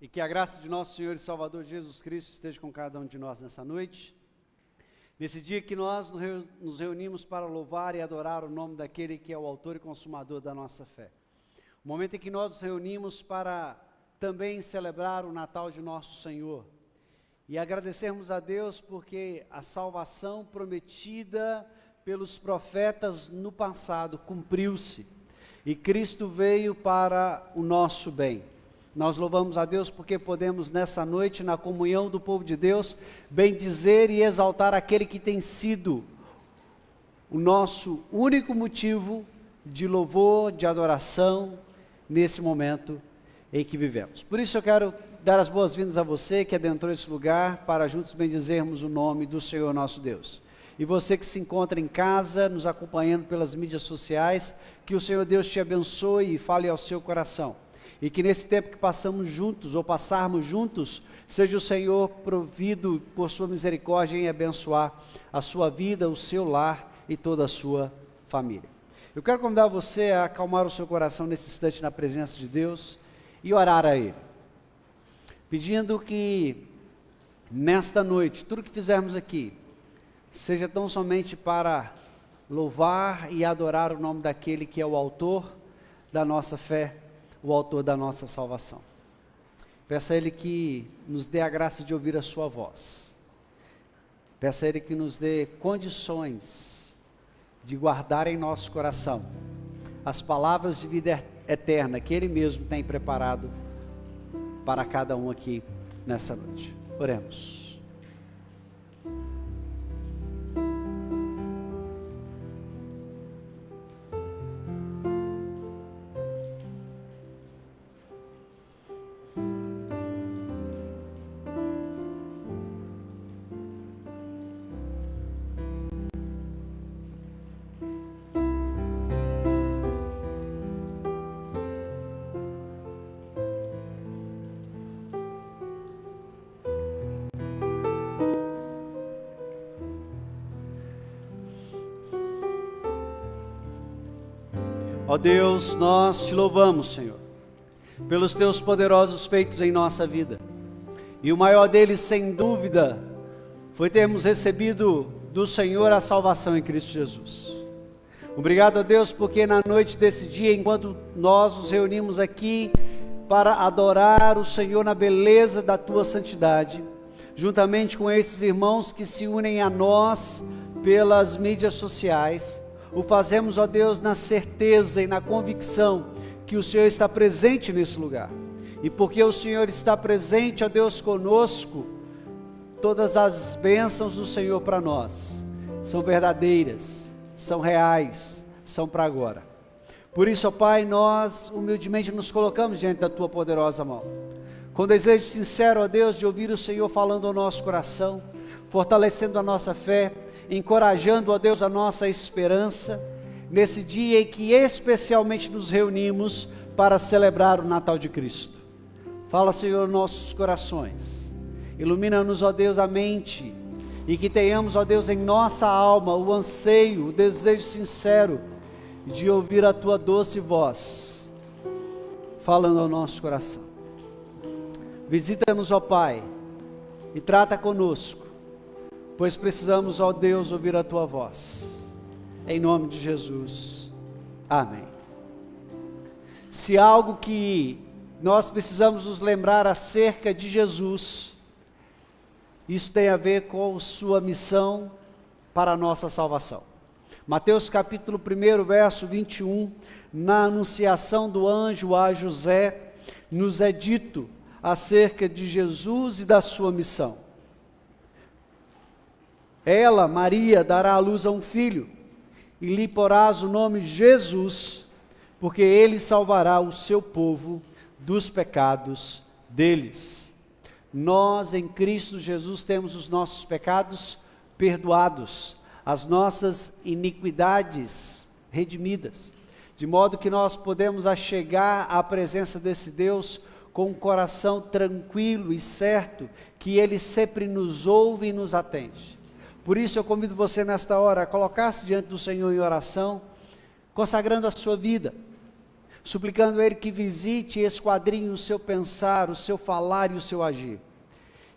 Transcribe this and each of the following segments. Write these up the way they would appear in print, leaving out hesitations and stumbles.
E que a graça de nosso Senhor e Salvador Jesus Cristo esteja com cada um de nós nessa noite. Nesse dia que nós nos reunimos para louvar e adorar o nome daquele que é o autor e consumador da nossa fé. O momento em que nós nos reunimos para também celebrar o Natal de nosso Senhor. E agradecermos a Deus porque a salvação prometida pelos profetas no passado cumpriu-se. E Cristo veio para o nosso bem. Nós louvamos a Deus porque podemos nessa noite, na comunhão do povo de Deus, bendizer e exaltar aquele que tem sido o nosso único motivo de louvor, de adoração, nesse momento em que vivemos. Por isso eu quero dar as boas-vindas a você que adentrou esse lugar, para juntos bendizermos o nome do Senhor nosso Deus. E você que se encontra em casa, nos acompanhando pelas mídias sociais, que o Senhor Deus te abençoe e fale ao seu coração. E que nesse tempo que passamos juntos, ou passarmos juntos, seja o Senhor provido por sua misericórdia em abençoar a sua vida, o seu lar e toda a sua família. Eu quero convidar você a acalmar o seu coração nesse instante na presença de Deus e orar a Ele. Pedindo que nesta noite, tudo que fizermos aqui, seja tão somente para louvar e adorar o nome daquele que é o autor da nossa fé, o autor da nossa salvação. Peça a Ele que nos dê a graça de ouvir a sua voz. Peça a Ele que nos dê condições de guardar em nosso coração as palavras de vida eterna que Ele mesmo tem preparado para cada um aqui nessa noite. Oremos. Ó Deus, nós te louvamos, Senhor, pelos teus poderosos feitos em nossa vida. E o maior deles, sem dúvida, foi termos recebido do Senhor a salvação em Cristo Jesus. Obrigado a Deus, porque na noite desse dia, enquanto nós nos reunimos aqui para adorar o Senhor na beleza da tua santidade, juntamente com esses irmãos que se unem a nós pelas mídias sociais, o fazemos, ó Deus, na certeza e na convicção que o Senhor está presente nesse lugar. E porque o Senhor está presente, ó Deus, conosco, todas as bênçãos do Senhor para nós são verdadeiras, são reais, são para agora. Por isso, ó Pai, nós humildemente nos colocamos diante da tua poderosa mão, com desejo sincero, ó Deus, de ouvir o Senhor falando ao nosso coração, fortalecendo a nossa fé, encorajando, ó Deus, a nossa esperança, nesse dia em que especialmente nos reunimos para celebrar o Natal de Cristo. Fala, Senhor, nossos corações, ilumina-nos, ó Deus, a mente, e que tenhamos, ó Deus, em nossa alma o anseio, o desejo sincero de ouvir a tua doce voz, falando ao nosso coração. Visita-nos, ó Pai, e trata conosco, pois precisamos, ó Deus, ouvir a tua voz. Em nome de Jesus. Amém. Se algo que nós precisamos nos lembrar acerca de Jesus, isso tem a ver com sua missão para a nossa salvação. Mateus capítulo 1, verso 21, na anunciação do anjo a José, nos é dito acerca de Jesus e da sua missão. Ela, Maria, dará à luz a um filho, e lhe porás o nome Jesus, porque ele salvará o seu povo dos pecados deles. Nós, em Cristo Jesus, temos os nossos pecados perdoados, as nossas iniquidades redimidas, de modo que nós podemos achegar à presença desse Deus com um coração tranquilo e certo, que Ele sempre nos ouve e nos atende. Por isso eu convido você nesta hora a colocar-se diante do Senhor em oração, consagrando a sua vida, suplicando a Ele que visite e esquadrinhe o seu pensar, o seu falar e o seu agir,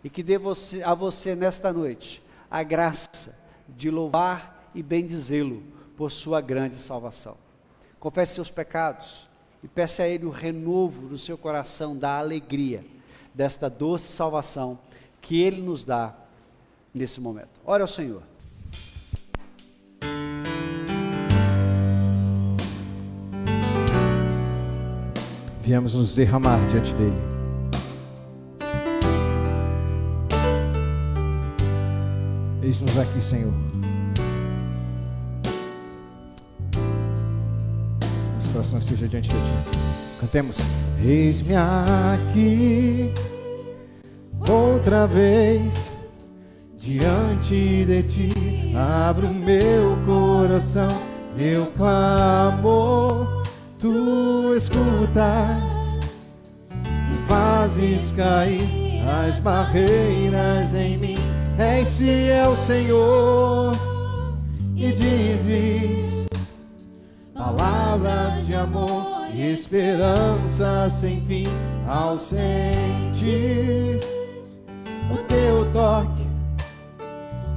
e que dê a você nesta noite a graça de louvar e bendizê-lo por sua grande salvação. Confesse seus pecados e peça a Ele o renovo no seu coração da alegria desta doce salvação que Ele nos dá nesse momento. Ore ao Senhor. Viemos nos derramar diante dEle. Eis-nos aqui, Senhor. Nosso coração esteja diante de Ti. Cantemos. Eis-me aqui, outra vez, diante de Ti. Abro meu coração, meu clamor. Tu escutas e fazes cair as barreiras em mim. És fiel, Senhor, e dizes palavras de amor e esperança sem fim. Ao sentir o Teu toque,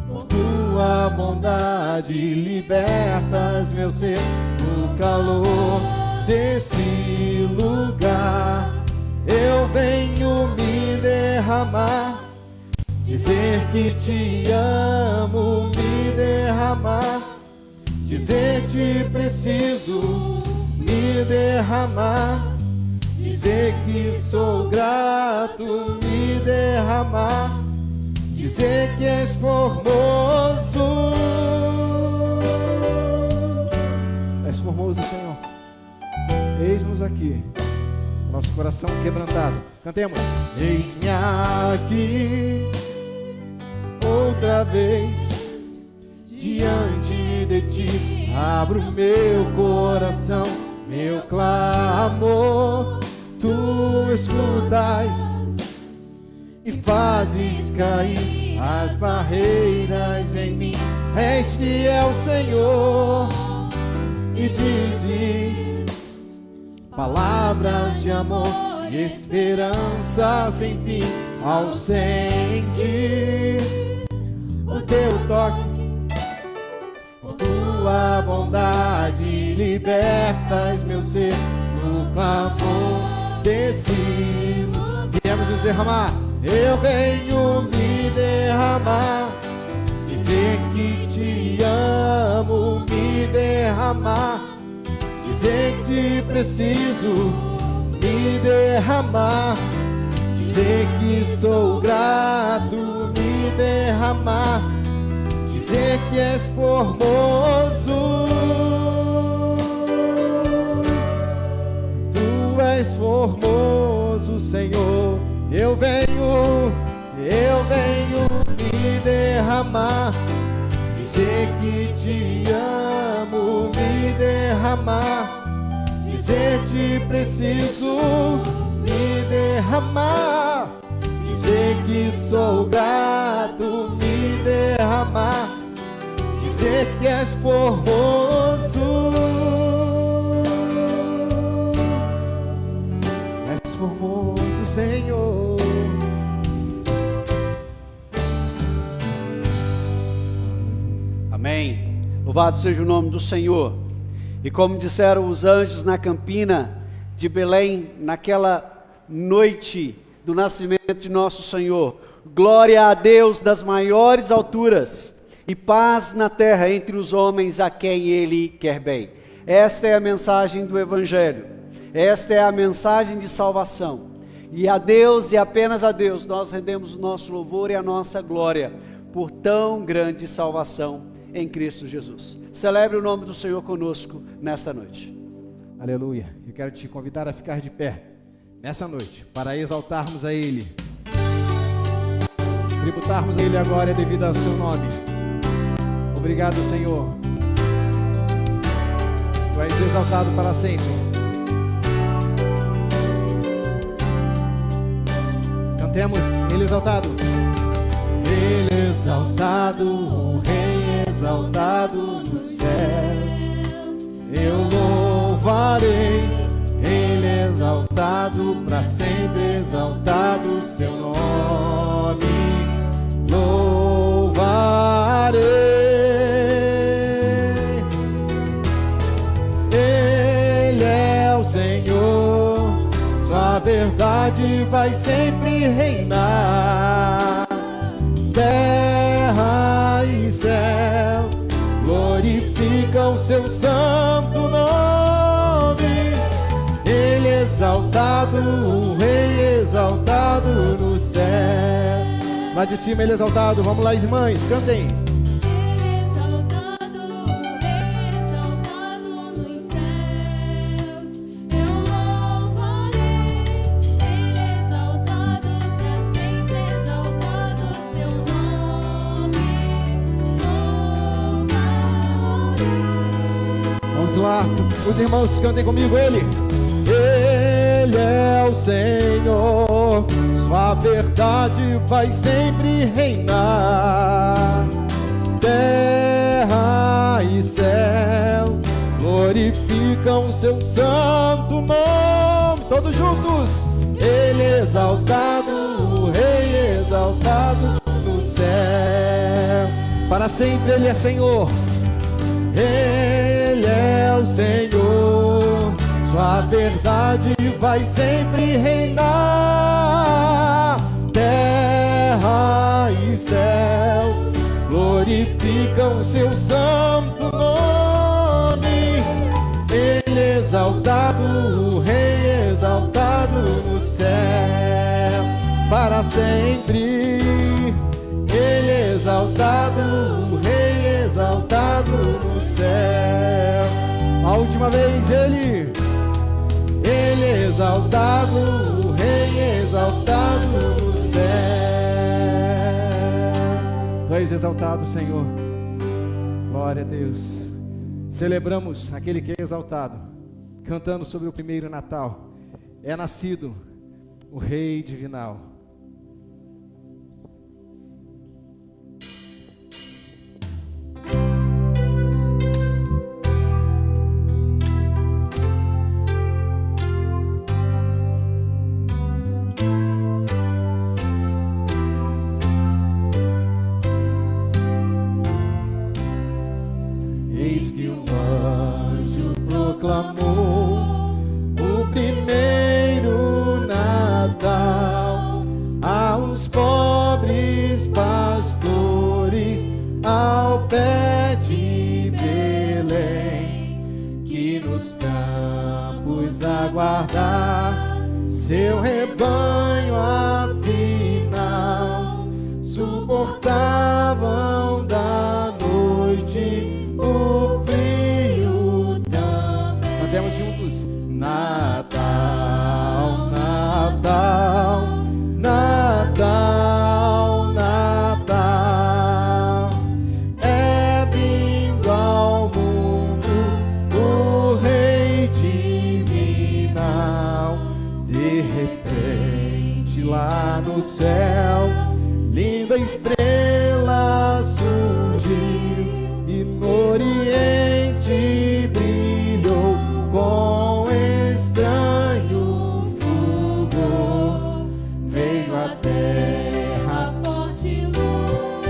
por Tua bondade, libertas meu ser no calor desse lugar. Eu venho me derramar, dizer que Te amo, me derramar, dizer que preciso, me derramar, dizer que sou grato, me derramar, dizer que és formoso. És formoso, Senhor. Eis-nos aqui, nosso coração quebrantado. Cantemos. Eis-me aqui, outra vez, diante de Ti. Abro meu coração, meu clamor. Tu escutas e fazes cair as barreiras em mim. És fiel, Senhor, e dizes palavras de amor e esperança sem fim. Ao sentir o Teu toque, por Tua bondade, libertas meu ser no clamor desse lugar. Viemos nos derramar. Eu venho me derramar, dizer que Te amo, me derramar, dizer que preciso, me derramar, dizer que sou grato, me derramar, dizer que és formoso. Tu és formoso, Senhor. Eu venho me derramar, dizer que Te amo, me derramar, dizer que preciso, me derramar, dizer que sou grato, me derramar, dizer que és formoso. És formoso, Senhor. Amém. Louvado seja o nome do Senhor. E como disseram os anjos na campina de Belém, naquela noite do nascimento de nosso Senhor: glória a Deus das maiores alturas e paz na terra entre os homens a quem Ele quer bem. Esta é a mensagem do Evangelho, esta é a mensagem de salvação. E a Deus e apenas a Deus nós rendemos o nosso louvor e a nossa glória por tão grande salvação em Cristo Jesus. Celebre o nome do Senhor conosco nesta noite. Aleluia. Eu quero te convidar a ficar de pé nessa noite para exaltarmos a Ele, tributarmos a Ele a glória devida ao Seu nome. Obrigado, Senhor. Tu és exaltado para sempre. Cantemos Ele exaltado. Ele exaltado, o Rei exaltado nos céus. Eu louvarei, Ele exaltado, para sempre exaltado o seu nome, louvarei. Ele é o Senhor, sua verdade vai sempre reinar. Terra e céu glorificam seu santo nome. Ele exaltado, o Rei exaltado no céu. Lá de cima ele exaltado, vamos lá, irmãs, cantem. Ele exaltado, o Rei exaltado nos céus, eu louvarei. Ele exaltado, para sempre exaltado seu nome, louvarei. Vamos lá, os irmãos cantem comigo ele. Ele é o Senhor, sua verdade vai sempre reinar. Terra e céu glorificam seu santo nome. Todos juntos. Ele exaltado, o Rei exaltado no céu. Para sempre ele é Senhor. Ele é o Senhor, sua verdade vai sempre reinar. Terra e céu glorificam seu santo nome. Ele exaltado, o Rei exaltado no céu, para sempre. Ele exaltado, o Rei exaltado no céu. A última vez ele exaltado, o Rei exaltado no céu. Tu és exaltado, Senhor. Glória a Deus. Celebramos aquele que é exaltado, cantando sobre o primeiro Natal. É nascido o Rei divinal. Eis que um anjo proclamou o primeiro Natal aos pobres pastores ao pé de Belém, que nos campos aguardar seu rebanho afinal, suportavam da noite o frio também. Cantemos juntos. Natal, Natal, Natal, Natal, é vindo ao mundo o Rei divinal. De repente lá no céu, linda estrela surgiu, e no Oriente brilhou com estranho fulgor. Veio a terra Forte luz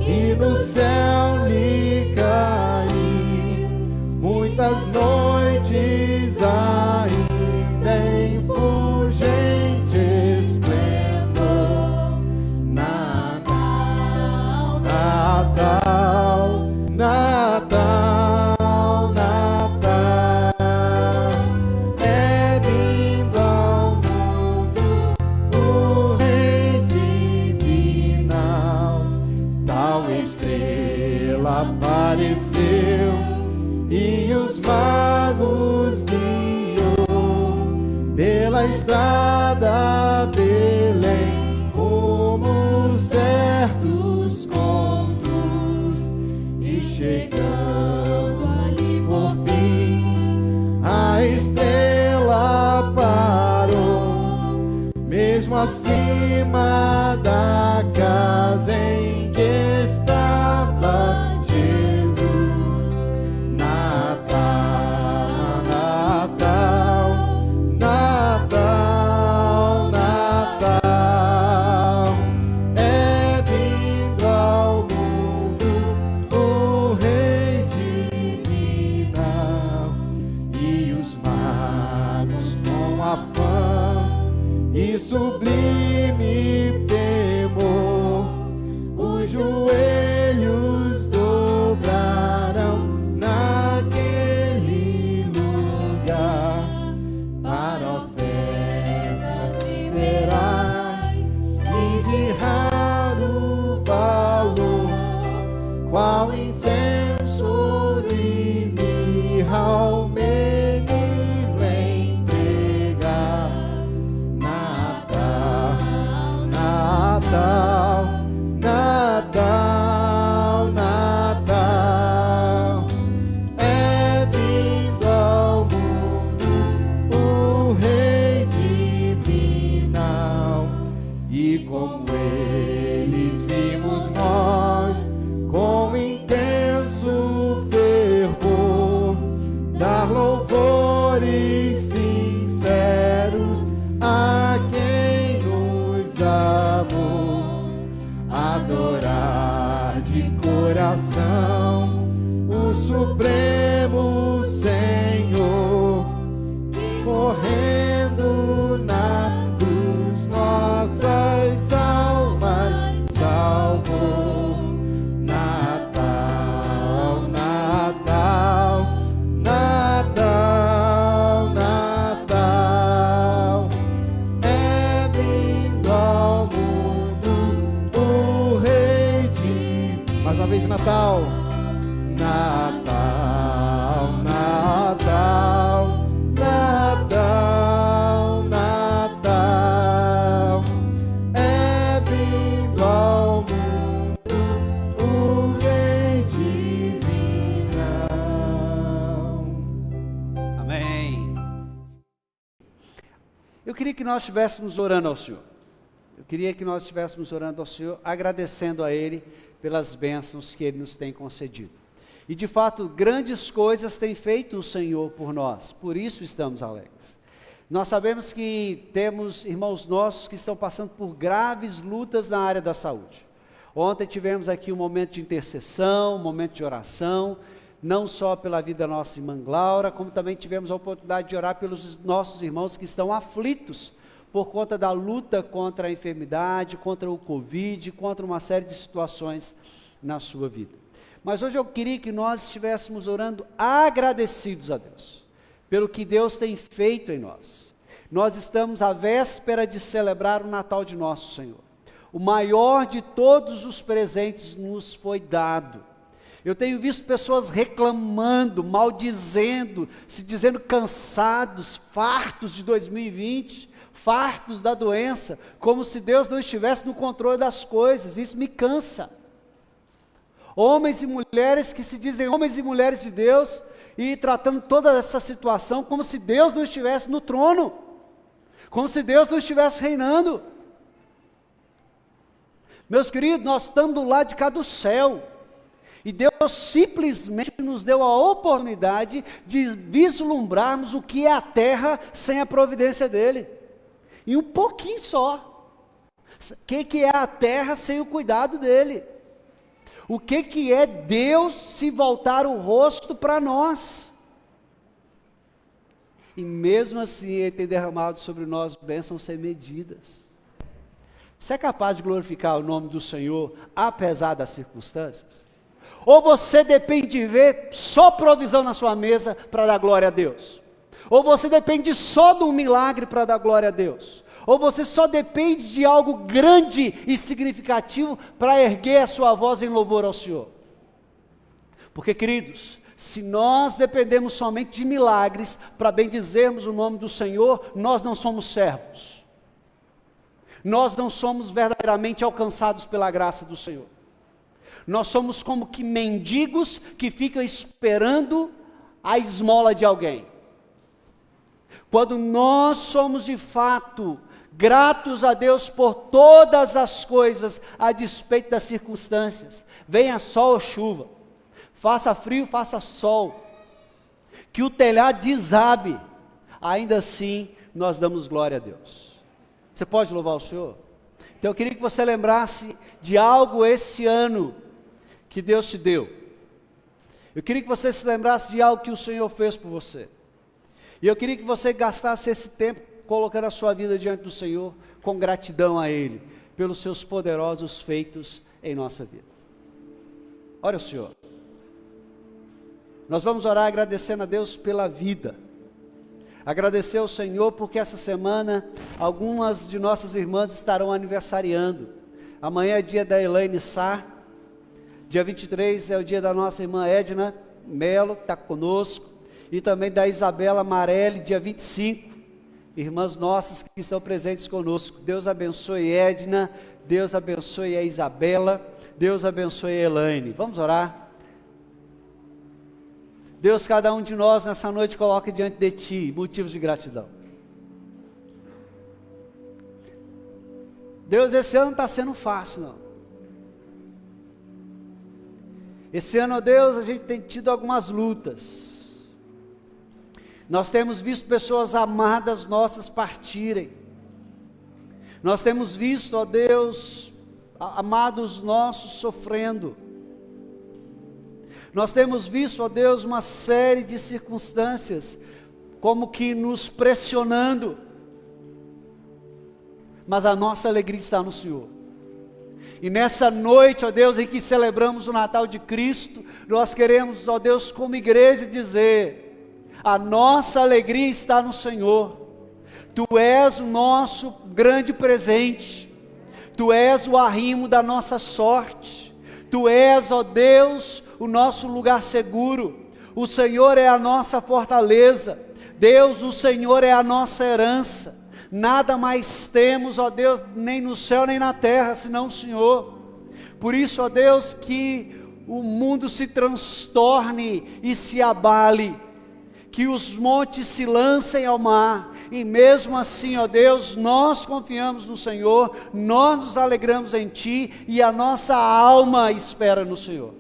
que no céu lhe caiu, muitas noites ainda em fulgente esplendor. Natal, Natal, Natal, Natal, é vindo ao mundo o Rei divinal. Tal estrela apareceu e os magos guiou pela estrada Belém, como certos conduz, e chegando ali por fim a estrela parou, mesmo acima da casa em que estava Jesus. Natal, Natal, sublime temor, os joelhos dobrarão naquele lugar para ofertas liberais e de raro valor, qual incenso, ouro e mirra ao menino entregar. Natal, Natal, Natal, Natal, é vindo ao mundo o Rei divinal, e como eles vimos nós, com intenso fervor, dar louvores sinceros a quem nos amou, adorar de coração o Supremo Senhor, morrendo na cruz nossas almas salvou. Natal, Natal, Natal, Natal, é vindo ao mundo o Rei de... Mais uma vez, Natal. Natal, Natal, Natal, Natal, é vindo ao mundo o Rei divinal. Amém. Eu queria que nós estivéssemos orando ao Senhor. Eu queria que nós estivéssemos orando ao Senhor, agradecendo a Ele pelas bênçãos que Ele nos tem concedido. E de fato, grandes coisas tem feito o Senhor por nós, por isso estamos alegres. Nós sabemos que temos irmãos nossos que estão passando por graves lutas na área da saúde. Ontem tivemos aqui um momento de intercessão, um momento de oração, não só pela vida da nossa irmã Glaura, como também tivemos a oportunidade de orar pelos nossos irmãos que estão aflitos por conta da luta contra a enfermidade, contra o Covid, contra uma série de situações na sua vida. Mas hoje eu queria que nós estivéssemos orando agradecidos a Deus, pelo que Deus tem feito em nós. Nós estamos à véspera de celebrar o Natal de nosso Senhor. O maior de todos os presentes nos foi dado. Eu tenho visto pessoas reclamando, maldizendo, se dizendo cansados, fartos de 2020, fartos da doença, como se Deus não estivesse no controle das coisas. Isso me cansa. Homens e mulheres que se dizem homens e mulheres de Deus e tratando toda essa situação como se Deus não estivesse no trono, como se Deus não estivesse reinando. Meus queridos, nós estamos do lado de cá do céu e Deus simplesmente nos deu a oportunidade de vislumbrarmos o que é a terra sem a providência dEle, e um pouquinho só. O que é a terra sem o cuidado dEle? O que é Deus se voltar o rosto para nós? E mesmo assim Ele tem derramado sobre nós bênçãos sem medidas. Você é capaz de glorificar o nome do Senhor apesar das circunstâncias? Ou você depende de ver só provisão na sua mesa para dar glória a Deus? Ou você depende só de um milagre para dar glória a Deus? Ou você só depende de algo grande e significativo para erguer a sua voz em louvor ao Senhor? Porque, queridos, se nós dependemos somente de milagres para bendizermos o nome do Senhor, nós não somos servos. Nós não somos verdadeiramente alcançados pela graça do Senhor. Nós somos como que mendigos que ficam esperando a esmola de alguém. Quando nós somos de fato gratos a Deus por todas as coisas, a despeito das circunstâncias, venha sol ou chuva, faça frio, faça sol, que o telhado desabe, ainda assim nós damos glória a Deus. Você pode louvar o Senhor? Então eu queria que você lembrasse de algo esse ano que Deus te deu. Eu queria que você se lembrasse de algo que o Senhor fez por você. E eu queria que você gastasse esse tempo colocando a sua vida diante do Senhor, com gratidão a Ele, pelos seus poderosos feitos em nossa vida. Ore ao Senhor. Nós vamos orar agradecendo a Deus pela vida. Agradecer ao Senhor porque essa semana algumas de nossas irmãs estarão aniversariando. Amanhã é dia da Elaine Sá, dia 23 é o dia da nossa irmã Edna Melo, que está conosco, e também da Isabela Marelli, dia 25, irmãs nossas que estão presentes conosco. Deus abençoe Edna, Deus abençoe a Isabela, Deus abençoe a Elaine. Vamos orar? Deus, cada um de nós nessa noite coloca diante de Ti motivos de gratidão. Deus, esse ano não está sendo fácil, não. Esse ano, ó Deus, a gente tem tido algumas lutas. Nós temos visto pessoas amadas nossas partirem. Nós temos visto, ó Deus, amados nossos sofrendo. Nós temos visto, ó Deus, uma série de circunstâncias, como que nos pressionando, mas a nossa alegria está no Senhor. E nessa noite, ó Deus, em que celebramos o Natal de Cristo, nós queremos, ó Deus, como igreja dizer, a nossa alegria está no Senhor. Tu és o nosso grande presente, Tu és o arrimo da nossa sorte, Tu és, ó Deus, o nosso lugar seguro. O Senhor é a nossa fortaleza. Deus, o Senhor é a nossa herança. Nada mais temos, ó Deus, nem no céu nem na terra, senão o Senhor. Por isso, ó Deus, que o mundo se transtorne e se abale, que os montes se lancem ao mar, e mesmo assim, ó Deus, nós confiamos no Senhor, nós nos alegramos em Ti, e a nossa alma espera no Senhor.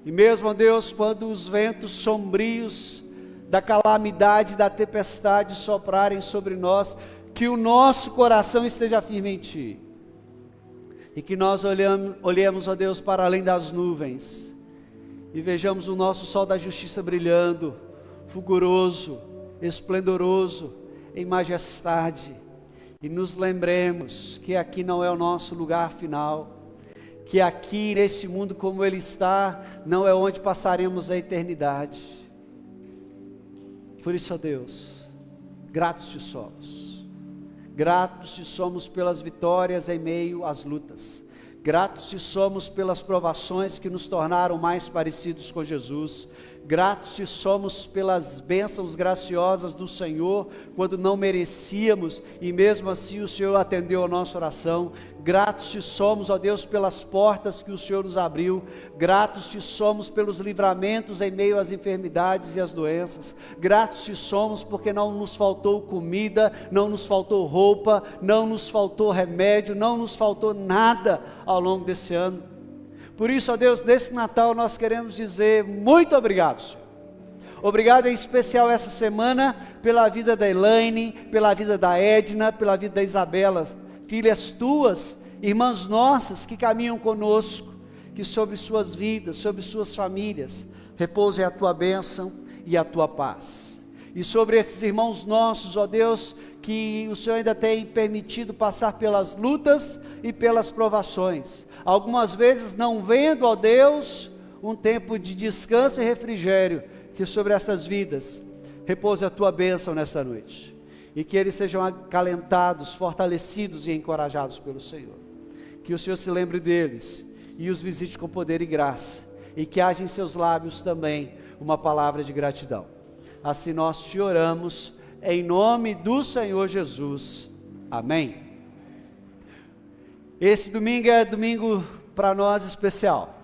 E mesmo, ó Deus, quando os ventos sombrios da calamidade, da tempestade soprarem sobre nós, que o nosso coração esteja firme em Ti, e que nós olhemos, ó Deus, para além das nuvens, e vejamos o nosso sol da justiça brilhando, fulguroso, esplendoroso, em majestade, e nos lembremos que aqui não é o nosso lugar final, que aqui neste mundo como ele está, não é onde passaremos a eternidade. Por isso, ó Deus, gratos te somos pelas vitórias em meio às lutas, gratos te somos pelas provações que nos tornaram mais parecidos com Jesus, gratos te somos pelas bênçãos graciosas do Senhor, quando não merecíamos, e mesmo assim o Senhor atendeu a nossa oração. Gratos te somos, ó Deus, pelas portas que o Senhor nos abriu, gratos te somos pelos livramentos em meio às enfermidades e às doenças, gratos te somos porque não nos faltou comida, não nos faltou roupa, não nos faltou remédio, não nos faltou nada ao longo desse ano. Por isso, ó Deus, nesse Natal nós queremos dizer muito obrigado, Senhor. Obrigado em especial essa semana pela vida da Elaine, pela vida da Edna, pela vida da Isabela, filhas tuas, irmãs nossas que caminham conosco, que sobre suas vidas, sobre suas famílias, repouse a tua bênção e a tua paz. E sobre esses irmãos nossos, ó Deus, que o Senhor ainda tem permitido passar pelas lutas e pelas provações, algumas vezes não vendo, ó Deus, um tempo de descanso e refrigério, que sobre essas vidas repouse a tua bênção nessa noite, e que eles sejam acalentados, fortalecidos e encorajados pelo Senhor, que o Senhor se lembre deles, e os visite com poder e graça, e que haja em seus lábios também uma palavra de gratidão. Assim nós te oramos, em nome do Senhor Jesus, amém. Esse domingo é domingo para nós especial,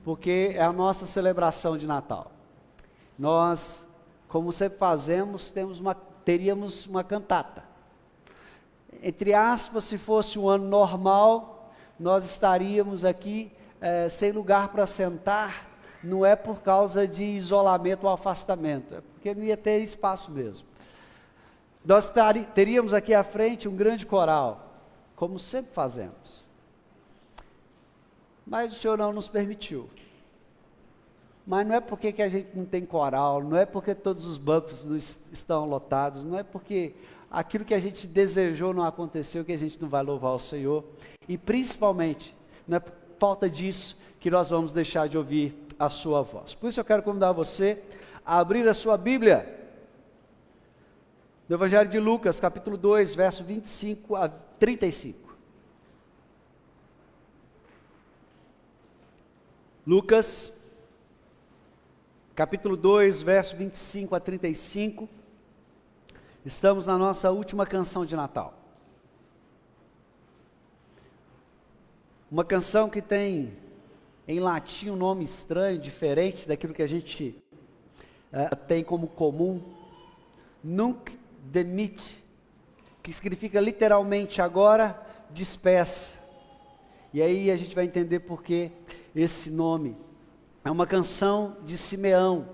porque é a nossa celebração de Natal. Nós, como sempre fazemos, teríamos uma cantata. Entre aspas, se fosse um ano normal, nós estaríamos aqui sem lugar para sentar, não é por causa de isolamento ou afastamento, é porque não ia ter espaço mesmo. Nós teríamos aqui à frente um grande coral, como sempre fazemos. Mas o Senhor não nos permitiu. Mas não é porque que a gente não tem coral, não é porque todos os bancos não estão lotados, não é porque aquilo que a gente desejou não aconteceu, que a gente não vai louvar o Senhor. E principalmente, não é por falta disso que nós vamos deixar de ouvir a sua voz. Por isso eu quero convidar você a abrir a sua Bíblia no Evangelho de Lucas, capítulo 2, verso 25 a 35. Lucas, capítulo 2, verso 25 a 35. Estamos na nossa última canção de Natal. Uma canção que tem em latim um nome estranho, diferente daquilo que a gente tem como comum. Nunc demit, que significa literalmente agora despeça. E aí a gente vai entender por que esse nome. É uma canção de Simeão,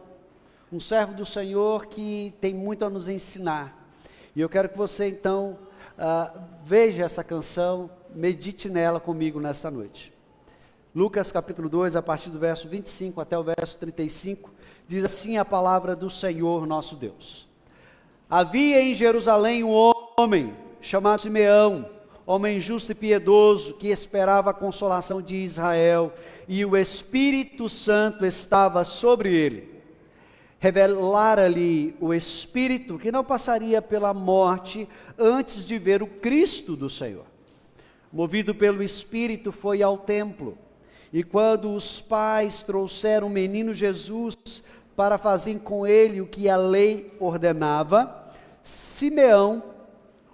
um servo do Senhor que tem muito a nos ensinar. E eu quero que você então veja essa canção, medite nela comigo nessa noite. Lucas capítulo 2, a partir do verso 25 até o verso 35, diz assim a palavra do Senhor nosso Deus. Havia em Jerusalém um homem chamado Simeão, homem justo e piedoso, que esperava a consolação de Israel, e o Espírito Santo estava sobre ele. Revelara-lhe o Espírito que não passaria pela morte antes de ver o Cristo do Senhor. Movido pelo Espírito, foi ao templo, e quando os pais trouxeram o menino Jesus para fazerem com ele o que a lei ordenava, Simeão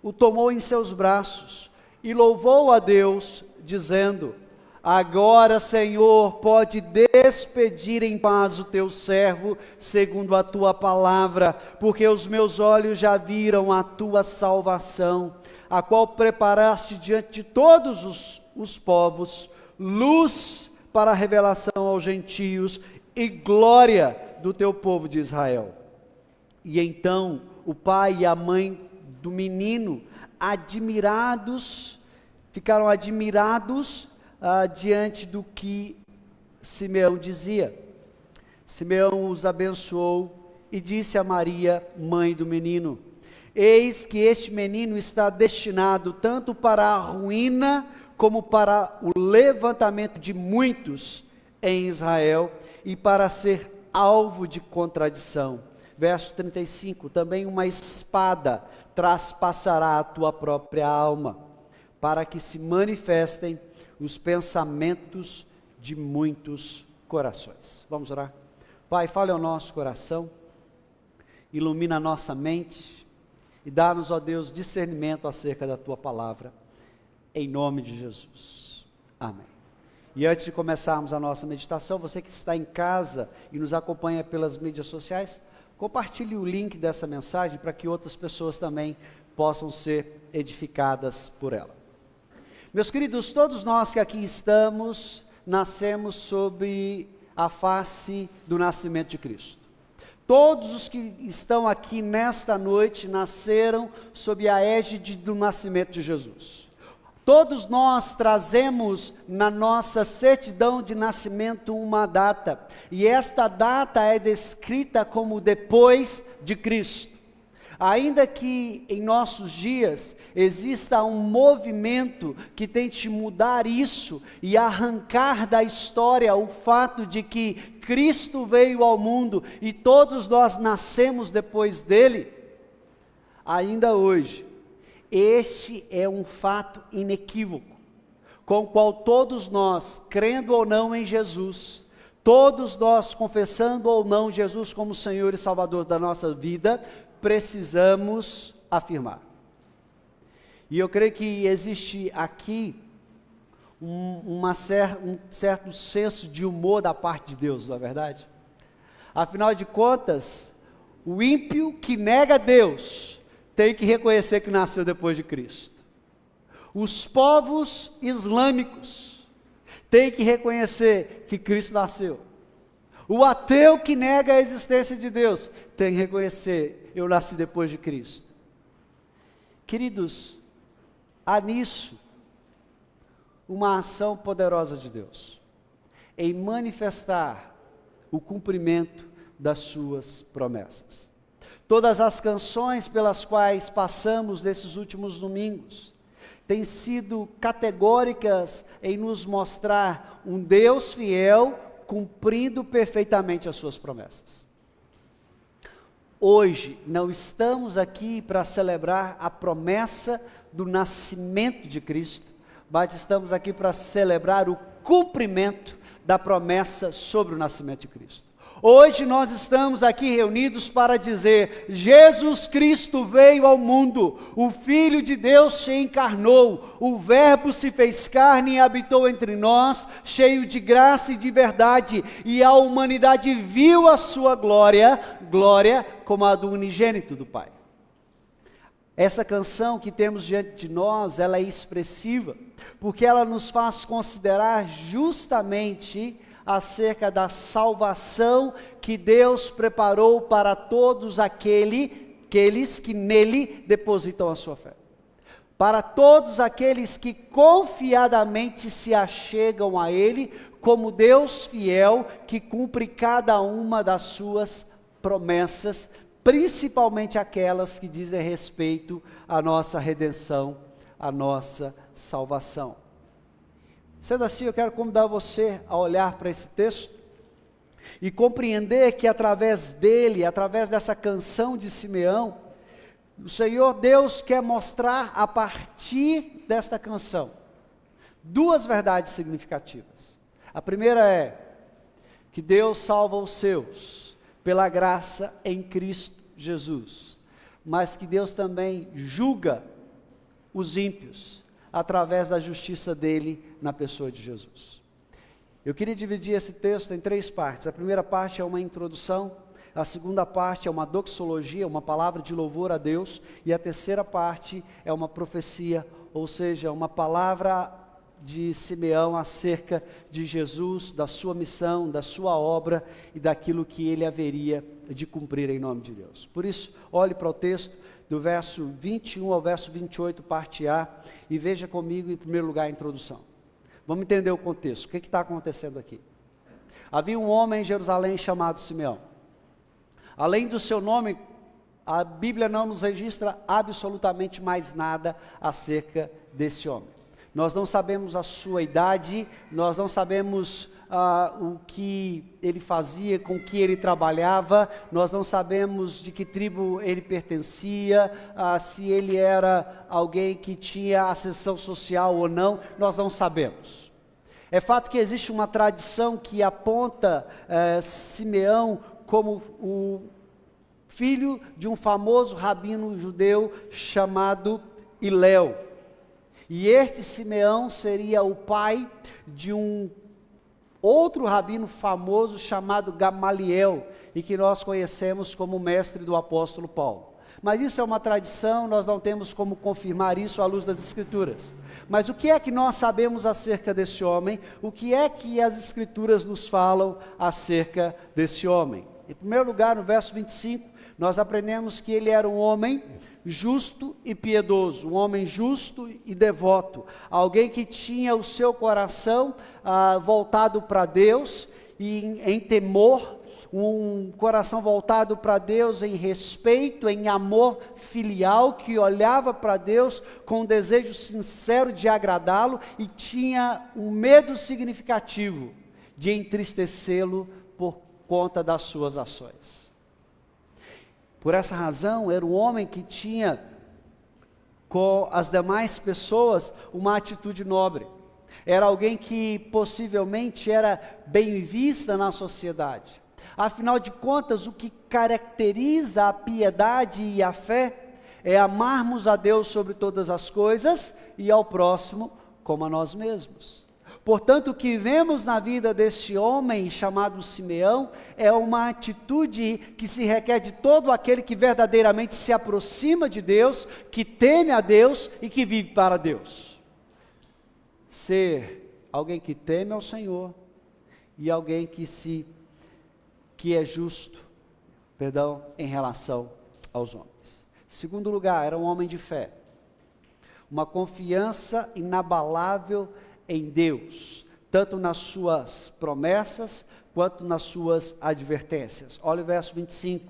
o tomou em seus braços e louvou a Deus, dizendo: agora, Senhor, pode despedir em paz o teu servo, segundo a tua palavra, porque os meus olhos já viram a tua salvação, a qual preparaste diante de todos os povos, luz para a revelação aos gentios e glória do teu povo de Israel. E então o pai e a mãe do menino, ficaram admirados diante do que Simeão dizia. Simeão os abençoou e disse a Maria, mãe do menino: eis que este menino está destinado tanto para a ruína como para o levantamento de muitos em Israel e para ser alvo de contradição. Verso 35, também uma espada traspassará a tua própria alma, para que se manifestem os pensamentos de muitos corações. Vamos orar? Pai, fale ao nosso coração, ilumina a nossa mente e dá-nos, ó Deus, discernimento acerca da tua palavra, em nome de Jesus. Amém. E antes de começarmos a nossa meditação, você que está em casa e nos acompanha pelas mídias sociais, compartilhe o link dessa mensagem para que outras pessoas também possam ser edificadas por ela. Meus queridos, todos nós que aqui estamos, nascemos sob a face do nascimento de Cristo. Todos os que estão aqui nesta noite nasceram sob a égide do nascimento de Jesus. Todos nós trazemos na nossa certidão de nascimento uma data, e esta data é descrita como depois de Cristo. Ainda que em nossos dias exista um movimento que tente mudar isso e arrancar da história o fato de que Cristo veio ao mundo e todos nós nascemos depois dele, ainda hoje, este é um fato inequívoco, com o qual todos nós, crendo ou não em Jesus, todos nós confessando ou não Jesus como Senhor e Salvador da nossa vida, precisamos afirmar. E eu creio que existe aqui um certo senso de humor da parte de Deus, não é verdade? Afinal de contas, o ímpio que nega Deus tem que reconhecer que nasceu depois de Cristo. Os povos islâmicos têm que reconhecer que Cristo nasceu. O ateu que nega a existência de Deus tem que reconhecer: eu nasci depois de Cristo. Queridos, há nisso uma ação poderosa de Deus, em manifestar o cumprimento das suas promessas. Todas as canções pelas quais passamos nesses últimos domingos têm sido categóricas em nos mostrar um Deus fiel cumprindo perfeitamente as suas promessas. Hoje não estamos aqui para celebrar a promessa do nascimento de Cristo, mas estamos aqui para celebrar o cumprimento da promessa sobre o nascimento de Cristo. Hoje nós estamos aqui reunidos para dizer: Jesus Cristo veio ao mundo, o Filho de Deus se encarnou, o Verbo se fez carne e habitou entre nós, cheio de graça e de verdade, e a humanidade viu a sua glória como a do unigênito do Pai. Essa canção que temos diante de nós, ela é expressiva, porque ela nos faz considerar justamente acerca da salvação que Deus preparou para todos aqueles que nele depositam a sua fé. Para todos aqueles que confiadamente se achegam a Ele, como Deus fiel, que cumpre cada uma das suas promessas, principalmente aquelas que dizem respeito à nossa redenção, à nossa salvação. Sendo assim, eu quero convidar você a olhar para esse texto e compreender que através dele, através dessa canção de Simeão, o Senhor Deus quer mostrar a partir desta canção duas verdades significativas. A primeira é que Deus salva os seus pela graça em Cristo Jesus, mas que Deus também julga os ímpios através da justiça dele na pessoa de Jesus. Eu queria dividir esse texto em três partes. A primeira parte é uma introdução, a segunda parte é uma doxologia, uma palavra de louvor a Deus, e a terceira parte é uma profecia, ou seja, uma palavra de Simeão acerca de Jesus, da sua missão, da sua obra e daquilo que ele haveria de cumprir em nome de Deus. Por isso, olhe para o texto do verso 21 ao verso 28, parte A, e veja comigo, em primeiro lugar, a introdução. Vamos entender o contexto. O que está acontecendo aqui? Havia um homem em Jerusalém chamado Simeão. Além do seu nome, a Bíblia não nos registra absolutamente mais nada acerca desse homem. Nós não sabemos a sua idade, nós não sabemos o que ele fazia, com que ele trabalhava, nós não sabemos de que tribo ele pertencia, se ele era alguém que tinha ascensão social ou não, nós não sabemos. É fato que existe uma tradição que aponta Simeão como o filho de um famoso rabino judeu chamado Hilel. E este Simeão seria o pai de um outro rabino famoso chamado Gamaliel, e que nós conhecemos como mestre do apóstolo Paulo. Mas isso é uma tradição, nós não temos como confirmar isso à luz das Escrituras. Mas o que é que nós sabemos acerca desse homem? O que é que as Escrituras nos falam acerca desse homem? Em primeiro lugar, no verso 25, nós aprendemos que ele era um homem justo e piedoso, um homem justo e devoto, alguém que tinha o seu coração voltado para Deus e em temor, um coração voltado para Deus em respeito, em amor filial, que olhava para Deus com um desejo sincero de agradá-lo e tinha um medo significativo de entristecê-lo por conta das suas ações. Por essa razão, era um homem que tinha com as demais pessoas uma atitude nobre. Era alguém que possivelmente era bem vista na sociedade. Afinal de contas, o que caracteriza a piedade e a fé é amarmos a Deus sobre todas as coisas e ao próximo como a nós mesmos. Portanto, o que vemos na vida deste homem chamado Simeão é uma atitude que se requer de todo aquele que verdadeiramente se aproxima de Deus, que teme a Deus e que vive para Deus. Ser alguém que teme ao Senhor e alguém que é justo, em relação aos homens. Segundo lugar, era um homem de fé, uma confiança inabalável em Deus, tanto nas suas promessas, quanto nas suas advertências. Olha o verso 25,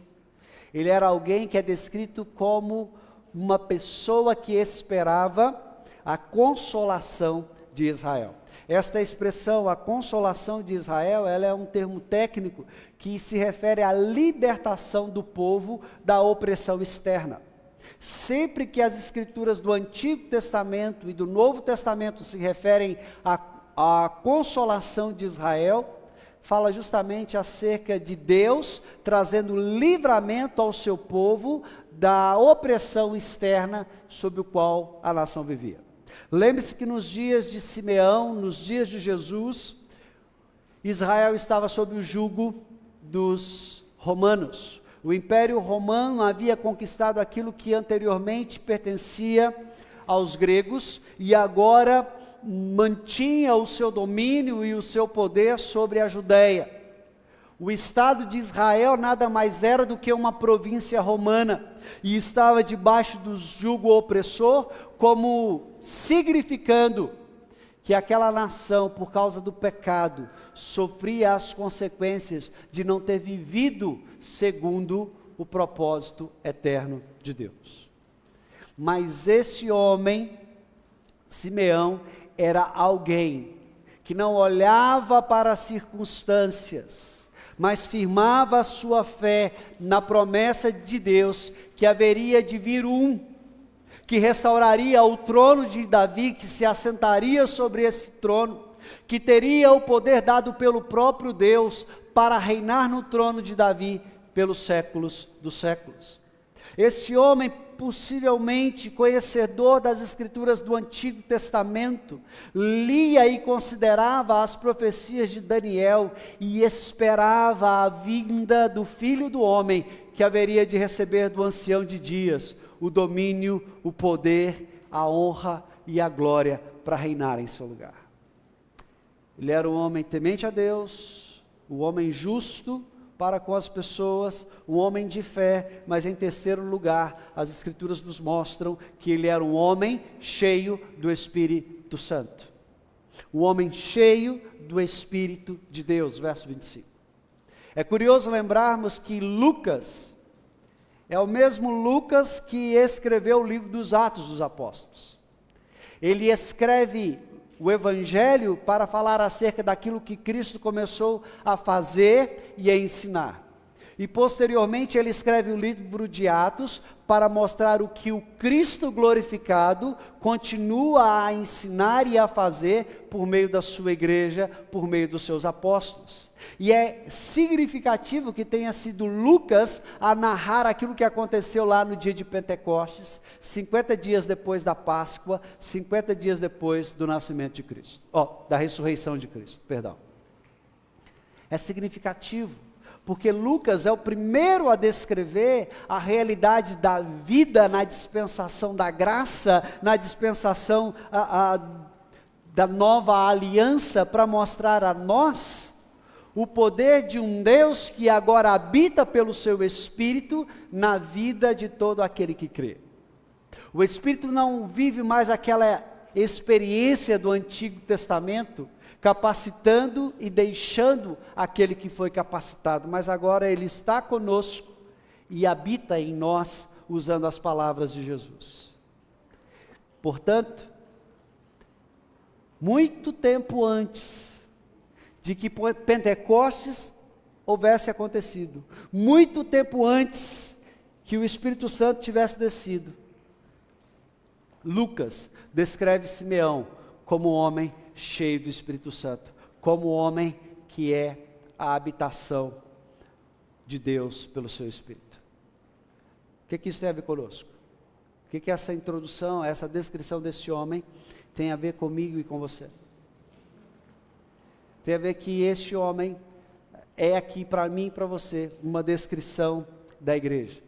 Ele era alguém que é descrito como uma pessoa que esperava a consolação de Israel. Esta expressão, a consolação de Israel, ela é um termo técnico que se refere à libertação do povo da opressão externa. Sempre que as escrituras do Antigo Testamento e do Novo Testamento se referem à consolação de Israel, fala justamente acerca de Deus trazendo livramento ao seu povo da opressão externa sobre o qual a nação vivia. Lembre-se que nos dias de Simeão, nos dias de Jesus, Israel estava sob o jugo dos romanos. O Império Romano havia conquistado aquilo que anteriormente pertencia aos gregos e agora mantinha o seu domínio e o seu poder sobre a Judéia. O Estado de Israel nada mais era do que uma província romana e estava debaixo do jugo opressor, como significando que aquela nação, por causa do pecado, sofria as consequências de não ter vivido segundo o propósito eterno de Deus. Mas esse homem, Simeão, era alguém que não olhava para as circunstâncias, mas firmava a sua fé na promessa de Deus que haveria de vir que restauraria o trono de Davi, que se assentaria sobre esse trono, que teria o poder dado pelo próprio Deus para reinar no trono de Davi pelos séculos dos séculos. Este homem, possivelmente conhecedor das escrituras do Antigo Testamento, lia e considerava as profecias de Daniel e esperava a vinda do Filho do Homem, que haveria de receber do ancião de dias o domínio, o poder, a honra e a glória para reinar em seu lugar. Ele era um homem temente a Deus, um homem justo para com as pessoas, um homem de fé, mas em terceiro lugar, as escrituras nos mostram que ele era um homem cheio do Espírito Santo. Um homem cheio do Espírito de Deus, verso 25. É curioso lembrarmos que Lucas é o mesmo Lucas que escreveu o livro dos Atos dos Apóstolos. Ele escreve o Evangelho para falar acerca daquilo que Cristo começou a fazer e a ensinar. E posteriormente ele escreve o livro de Atos para mostrar o que o Cristo glorificado continua a ensinar e a fazer por meio da sua igreja, por meio dos seus apóstolos. E é significativo que tenha sido Lucas a narrar aquilo que aconteceu lá no dia de Pentecostes, 50 dias depois da Páscoa, 50 dias depois do nascimento de Cristo, da ressurreição de Cristo, perdão. É significativo, porque Lucas é o primeiro a descrever a realidade da vida na dispensação da graça, na dispensação da nova aliança, para mostrar a nós o poder de um Deus que agora habita pelo seu Espírito na vida de todo aquele que crê. O Espírito não vive mais aquela experiência do Antigo Testamento, capacitando e deixando aquele que foi capacitado, mas agora ele está conosco e habita em nós, usando as palavras de Jesus. Portanto, muito tempo antes de que Pentecostes houvesse acontecido, muito tempo antes que o Espírito Santo tivesse descido, Lucas descreve Simeão como um homem cheio do Espírito Santo, como homem que é a habitação de Deus pelo seu Espírito. O que isso tem a ver conosco? O que essa introdução, essa descrição desse homem tem a ver comigo e com você? Tem a ver que este homem é aqui para mim e para você uma descrição da igreja.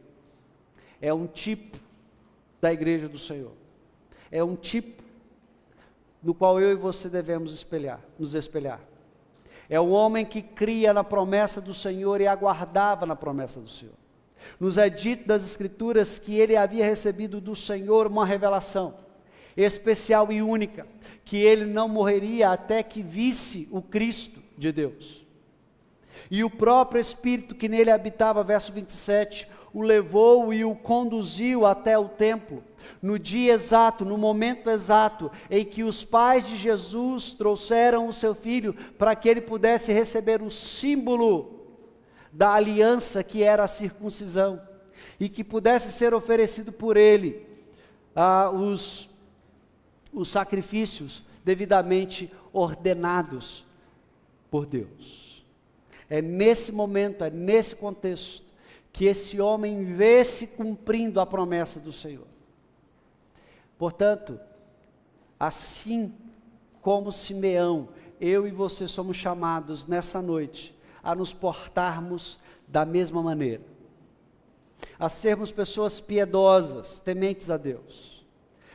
É um tipo da igreja do Senhor. É um tipo no qual eu e você devemos nos espelhar. É o homem que cria na promessa do Senhor e aguardava na promessa do Senhor. Nos é dito das Escrituras que ele havia recebido do Senhor uma revelação especial e única, que ele não morreria até que visse o Cristo de Deus. E o próprio Espírito que nele habitava, verso 27, o levou e o conduziu até o templo. No dia exato, no momento exato, em que os pais de Jesus trouxeram o seu filho para que ele pudesse receber o símbolo da aliança que era a circuncisão, e que pudesse ser oferecido por ele os sacrifícios devidamente ordenados por Deus. É nesse momento, é nesse contexto, que esse homem vê-se cumprindo a promessa do Senhor. Portanto, assim como Simeão, eu e você somos chamados nessa noite a nos portarmos da mesma maneira, a sermos pessoas piedosas, tementes a Deus,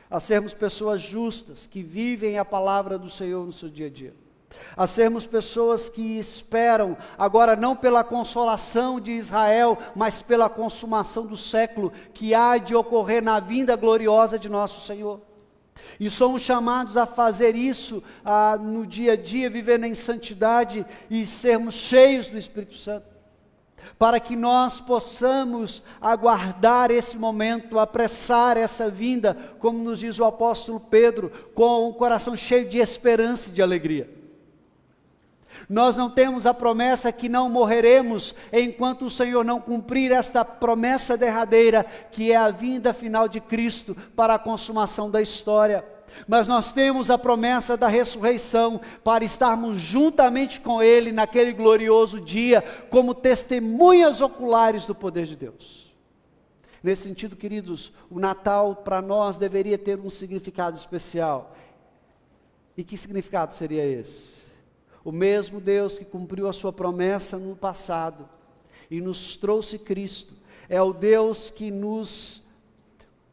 a sermos pessoas justas, que vivem a palavra do Senhor no seu dia a dia, a sermos pessoas que esperam, agora não pela consolação de Israel, mas pela consumação do século, que há de ocorrer na vinda gloriosa de nosso Senhor. E somos chamados a fazer isso no dia a dia, vivendo em santidade e sermos cheios do Espírito Santo, para que nós possamos aguardar esse momento, apressar essa vinda, como nos diz o apóstolo Pedro, com o coração cheio de esperança e de alegria. Nós não temos a promessa que não morreremos enquanto o Senhor não cumprir esta promessa derradeira, que é a vinda final de Cristo para a consumação da história. Mas nós temos a promessa da ressurreição, para estarmos juntamente com Ele naquele glorioso dia, como testemunhas oculares do poder de Deus. Nesse sentido, queridos, o Natal para nós deveria ter um significado especial. E que significado seria esse? O mesmo Deus que cumpriu a sua promessa no passado e nos trouxe Cristo, é o Deus que nos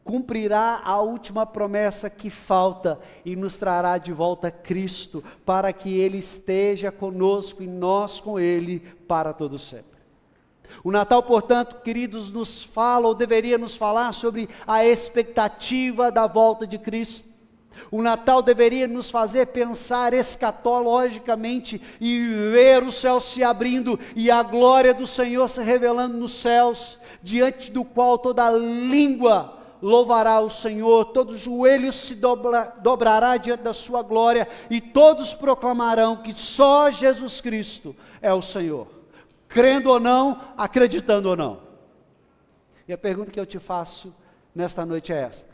cumprirá a última promessa que falta e nos trará de volta Cristo, para que Ele esteja conosco e nós com Ele para todo sempre. O Natal, portanto, queridos, nos fala, ou deveria nos falar, sobre a expectativa da volta de Cristo. O Natal deveria nos fazer pensar escatologicamente e ver o céu se abrindo e a glória do Senhor se revelando nos céus, diante do qual toda língua louvará o Senhor, todo joelho se dobrará diante da sua glória e todos proclamarão que só Jesus Cristo é o Senhor, crendo ou não, acreditando ou não. E a pergunta que eu te faço nesta noite é esta: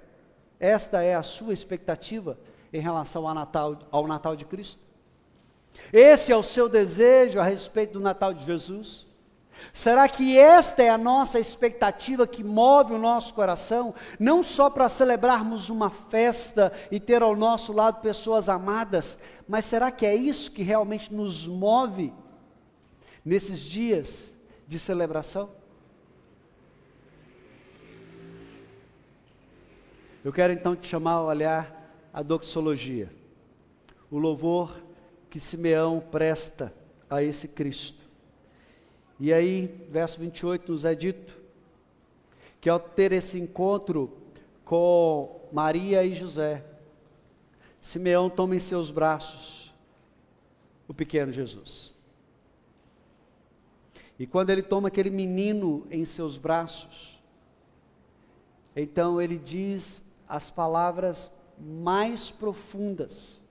esta é a sua expectativa em relação ao Natal de Cristo? Esse é o seu desejo a respeito do Natal de Jesus? Será que esta é a nossa expectativa que move o nosso coração, não só para celebrarmos uma festa e ter ao nosso lado pessoas amadas, mas será que é isso que realmente nos move nesses dias de celebração? Eu quero então te chamar a olhar a doxologia, o louvor que Simeão presta a esse Cristo. E aí, verso 28 nos é dito que ao ter esse encontro com Maria e José, Simeão toma em seus braços o pequeno Jesus. E quando ele toma aquele menino em seus braços, então ele diz as palavras mais profundas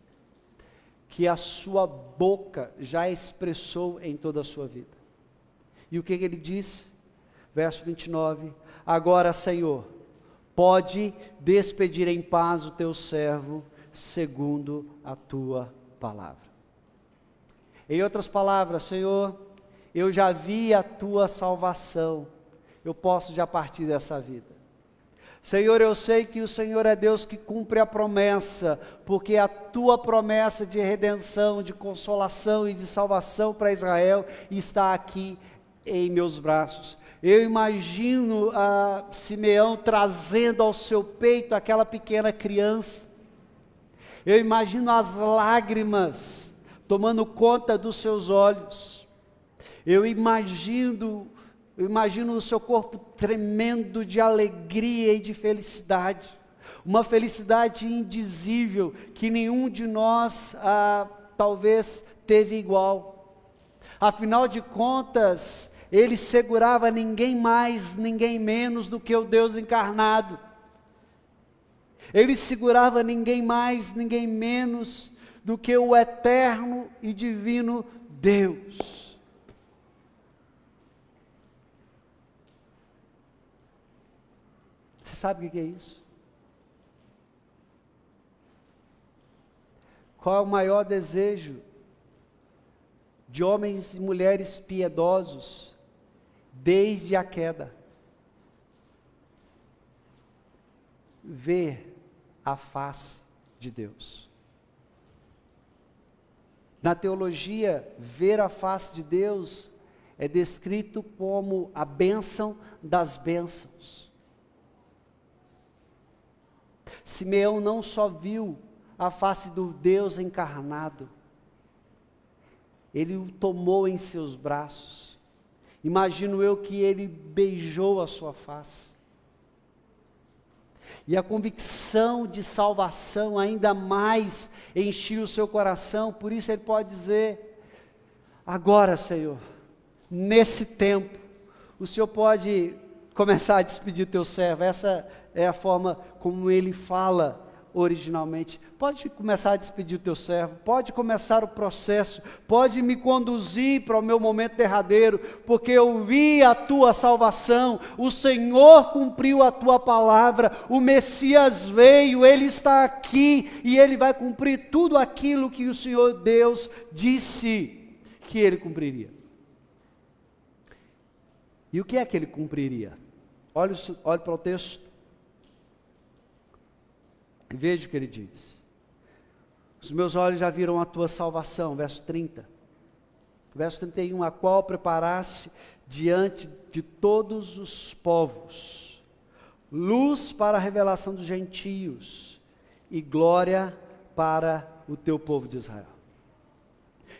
que a sua boca já expressou em toda a sua vida. E o que ele diz? Verso 29, agora, Senhor, pode despedir em paz o teu servo, segundo a tua palavra. Em outras palavras, Senhor, eu já vi a tua salvação, eu posso já partir dessa vida. Senhor, eu sei que o Senhor é Deus que cumpre a promessa, porque a tua promessa de redenção, de consolação e de salvação para Israel está aqui em meus braços. Eu imagino Simeão trazendo ao seu peito aquela pequena criança. Eu imagino as lágrimas tomando conta dos seus olhos. Eu imagino o seu corpo tremendo de alegria e de felicidade, uma felicidade indizível, que nenhum de nós talvez teve igual. Afinal de contas, ele segurava ninguém mais, ninguém menos do que o Deus encarnado. Ele segurava ninguém mais, ninguém menos do que o eterno e divino Deus. Você sabe o que é isso? Qual é o maior desejo de homens e mulheres piedosos desde a queda? Ver a face de Deus. Na teologia, ver a face de Deus é descrito como a bênção das bênçãos. Simeão não só viu a face do Deus encarnado, ele o tomou em seus braços. Imagino eu que ele beijou a sua face. E a convicção de salvação ainda mais enchia o seu coração, por isso ele pode dizer: agora, Senhor, nesse tempo, o Senhor pode começar a despedir o teu servo. Essa é a forma como ele fala originalmente. Pode começar a despedir o teu servo, pode começar o processo, pode me conduzir para o meu momento derradeiro, porque eu vi a tua salvação, o Senhor cumpriu a tua palavra, o Messias veio, ele está aqui e ele vai cumprir tudo aquilo que o Senhor Deus disse que ele cumpriria. E o que é que ele cumpriria? Olhe para o texto. Veja o que ele diz: os meus olhos já viram a tua salvação, verso 30, verso 31, a qual preparaste diante de todos os povos, luz para a revelação dos gentios, e glória para o teu povo de Israel.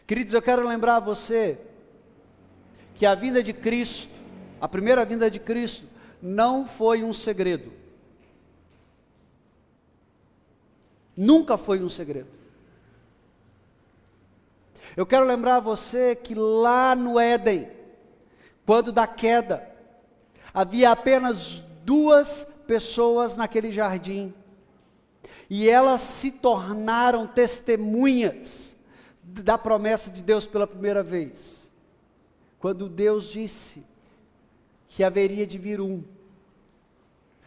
Queridos, eu quero lembrar a você, que a vinda de Cristo, a primeira vinda de Cristo, não foi um segredo. Nunca foi um segredo. Eu quero lembrar a você que lá no Éden, quando da queda, havia apenas 2 pessoas naquele jardim, e elas se tornaram testemunhas da promessa de Deus pela primeira vez, quando Deus disse que haveria de vir um,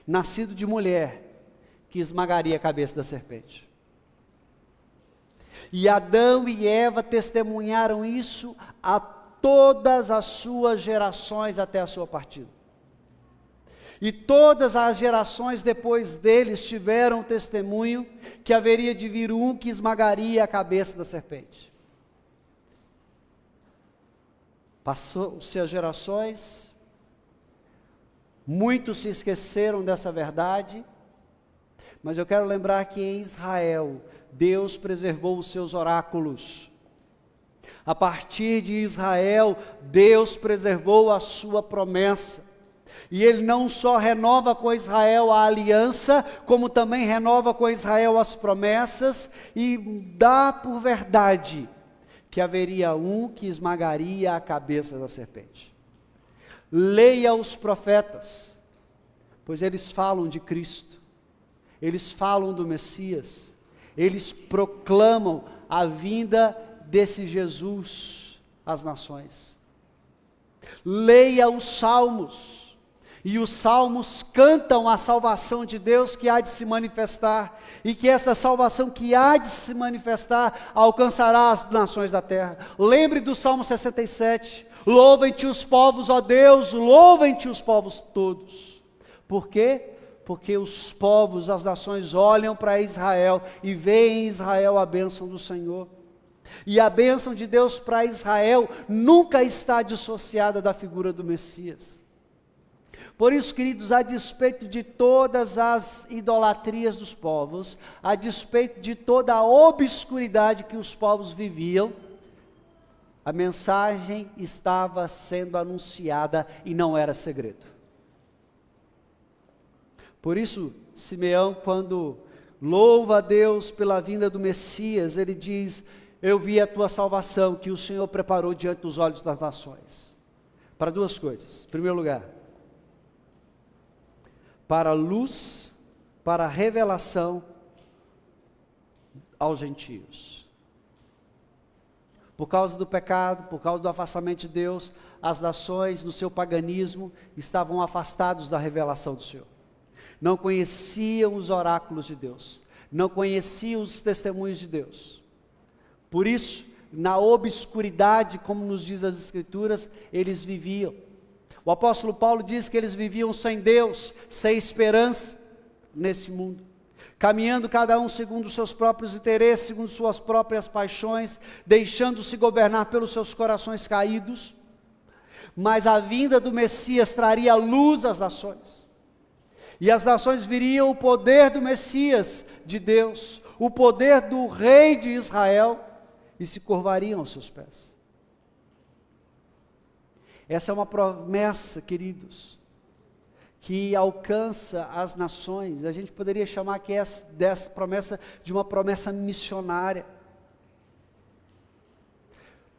nascido de mulher, que esmagaria a cabeça da serpente. E Adão e Eva testemunharam isso a todas as suas gerações até a sua partida. E todas as gerações depois deles tiveram testemunho que haveria de vir um que esmagaria a cabeça da serpente. Passou-se as gerações, muitos se esqueceram dessa verdade, mas eu quero lembrar que em Israel, Deus preservou os seus oráculos. A partir de Israel, Deus preservou a sua promessa. E Ele não só renova com Israel a aliança, como também renova com Israel as promessas, e dá por verdade que haveria um que esmagaria a cabeça da serpente. Leia os profetas, pois eles falam de Cristo. Eles falam do Messias, eles proclamam a vinda desse Jesus às nações. Leia os Salmos, e os Salmos cantam a salvação de Deus que há de se manifestar, e que esta salvação que há de se manifestar alcançará as nações da terra. Lembre do Salmo 67, louvem-te os povos, ó Deus, louvem-te os povos todos. Por quê? Porque os povos, as nações olham para Israel e veem em Israel a bênção do Senhor. E a bênção de Deus para Israel nunca está dissociada da figura do Messias. Por isso, queridos, a despeito de todas as idolatrias dos povos, a despeito de toda a obscuridade que os povos viviam, a mensagem estava sendo anunciada e não era segredo. Por isso, Simeão, quando louva a Deus pela vinda do Messias, ele diz: eu vi a tua salvação que o Senhor preparou diante dos olhos das nações, para duas coisas. Em primeiro lugar, para a luz, para a revelação aos gentios. Por causa do pecado, por causa do afastamento de Deus, as nações no seu paganismo estavam afastados da revelação do Senhor. Não conheciam os oráculos de Deus, não conheciam os testemunhos de Deus. Por isso, na obscuridade, como nos diz as Escrituras, eles viviam. O apóstolo Paulo diz que eles viviam sem Deus, sem esperança nesse mundo, caminhando cada um segundo os seus próprios interesses, segundo suas próprias paixões, deixando-se governar pelos seus corações caídos. Mas a vinda do Messias traria luz às nações, e as nações viriam o poder do Messias de Deus, o poder do rei de Israel, e se curvariam aos seus pés. Essa é uma promessa, queridos, que alcança as nações. A gente poderia chamar que dessa promessa de uma promessa missionária,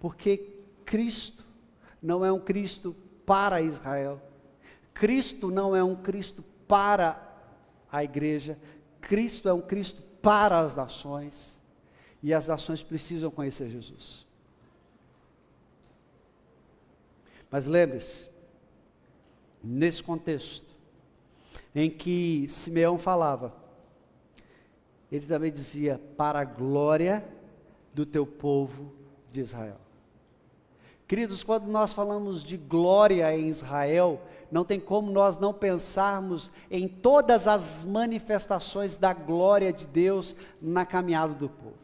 porque Cristo não é um Cristo para Israel, Cristo não é um Cristo para a igreja, Cristo é um Cristo para as nações, e as nações precisam conhecer Jesus. Mas lembre-se, nesse contexto, em que Simeão falava, ele também dizia, para a glória do teu povo de Israel. Queridos, quando nós falamos de glória em Israel, não tem como nós não pensarmos em todas as manifestações da glória de Deus na caminhada do povo.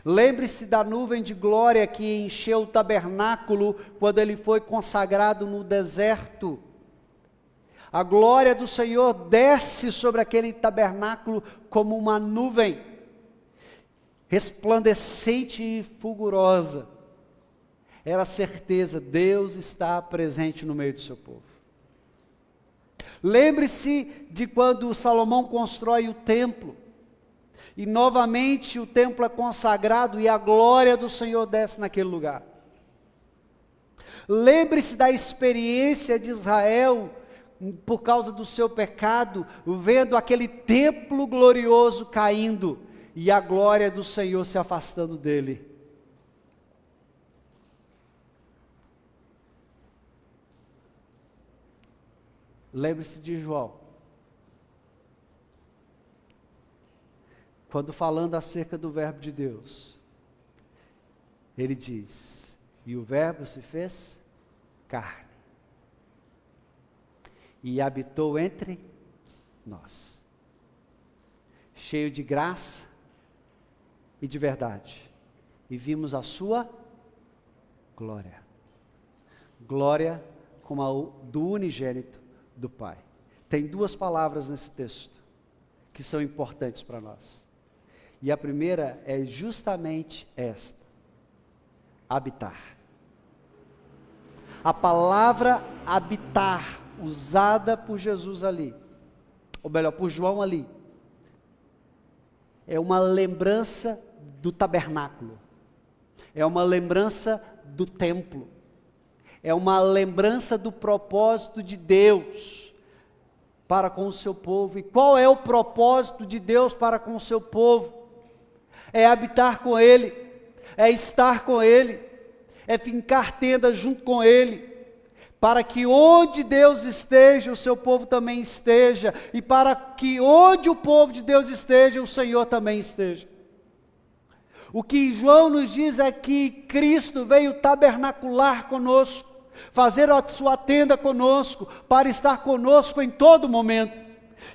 Lembre-se da nuvem de glória que encheu o tabernáculo quando ele foi consagrado no deserto. A glória do Senhor desce sobre aquele tabernáculo como uma nuvem, resplandecente e fulgurosa. Era a certeza, Deus está presente no meio do seu povo. Lembre-se de quando Salomão constrói o templo, e novamente o templo é consagrado e a glória do Senhor desce naquele lugar. Lembre-se da experiência de Israel, por causa do seu pecado, vendo aquele templo glorioso caindo, e a glória do Senhor se afastando dele. Lembre-se de João, quando falando acerca do verbo de Deus, ele diz, e o verbo se fez carne, e habitou entre nós, cheio de graça e de verdade, e vimos a sua glória, glória como a do unigênito do Pai. Tem duas palavras nesse texto, que são importantes para nós, e a primeira é justamente esta, habitar. A palavra habitar, usada por Jesus ali, ou melhor, por João ali, é uma lembrança do tabernáculo, é uma lembrança do templo, é uma lembrança do propósito de Deus para com o seu povo. E qual é o propósito de Deus para com o seu povo? É habitar com Ele, é estar com Ele, é fincar tenda junto com Ele, para que onde Deus esteja, o seu povo também esteja, e para que onde o povo de Deus esteja, o Senhor também esteja. O que João nos diz é que Cristo veio tabernacular conosco, fazer a sua tenda conosco, para estar conosco em todo momento.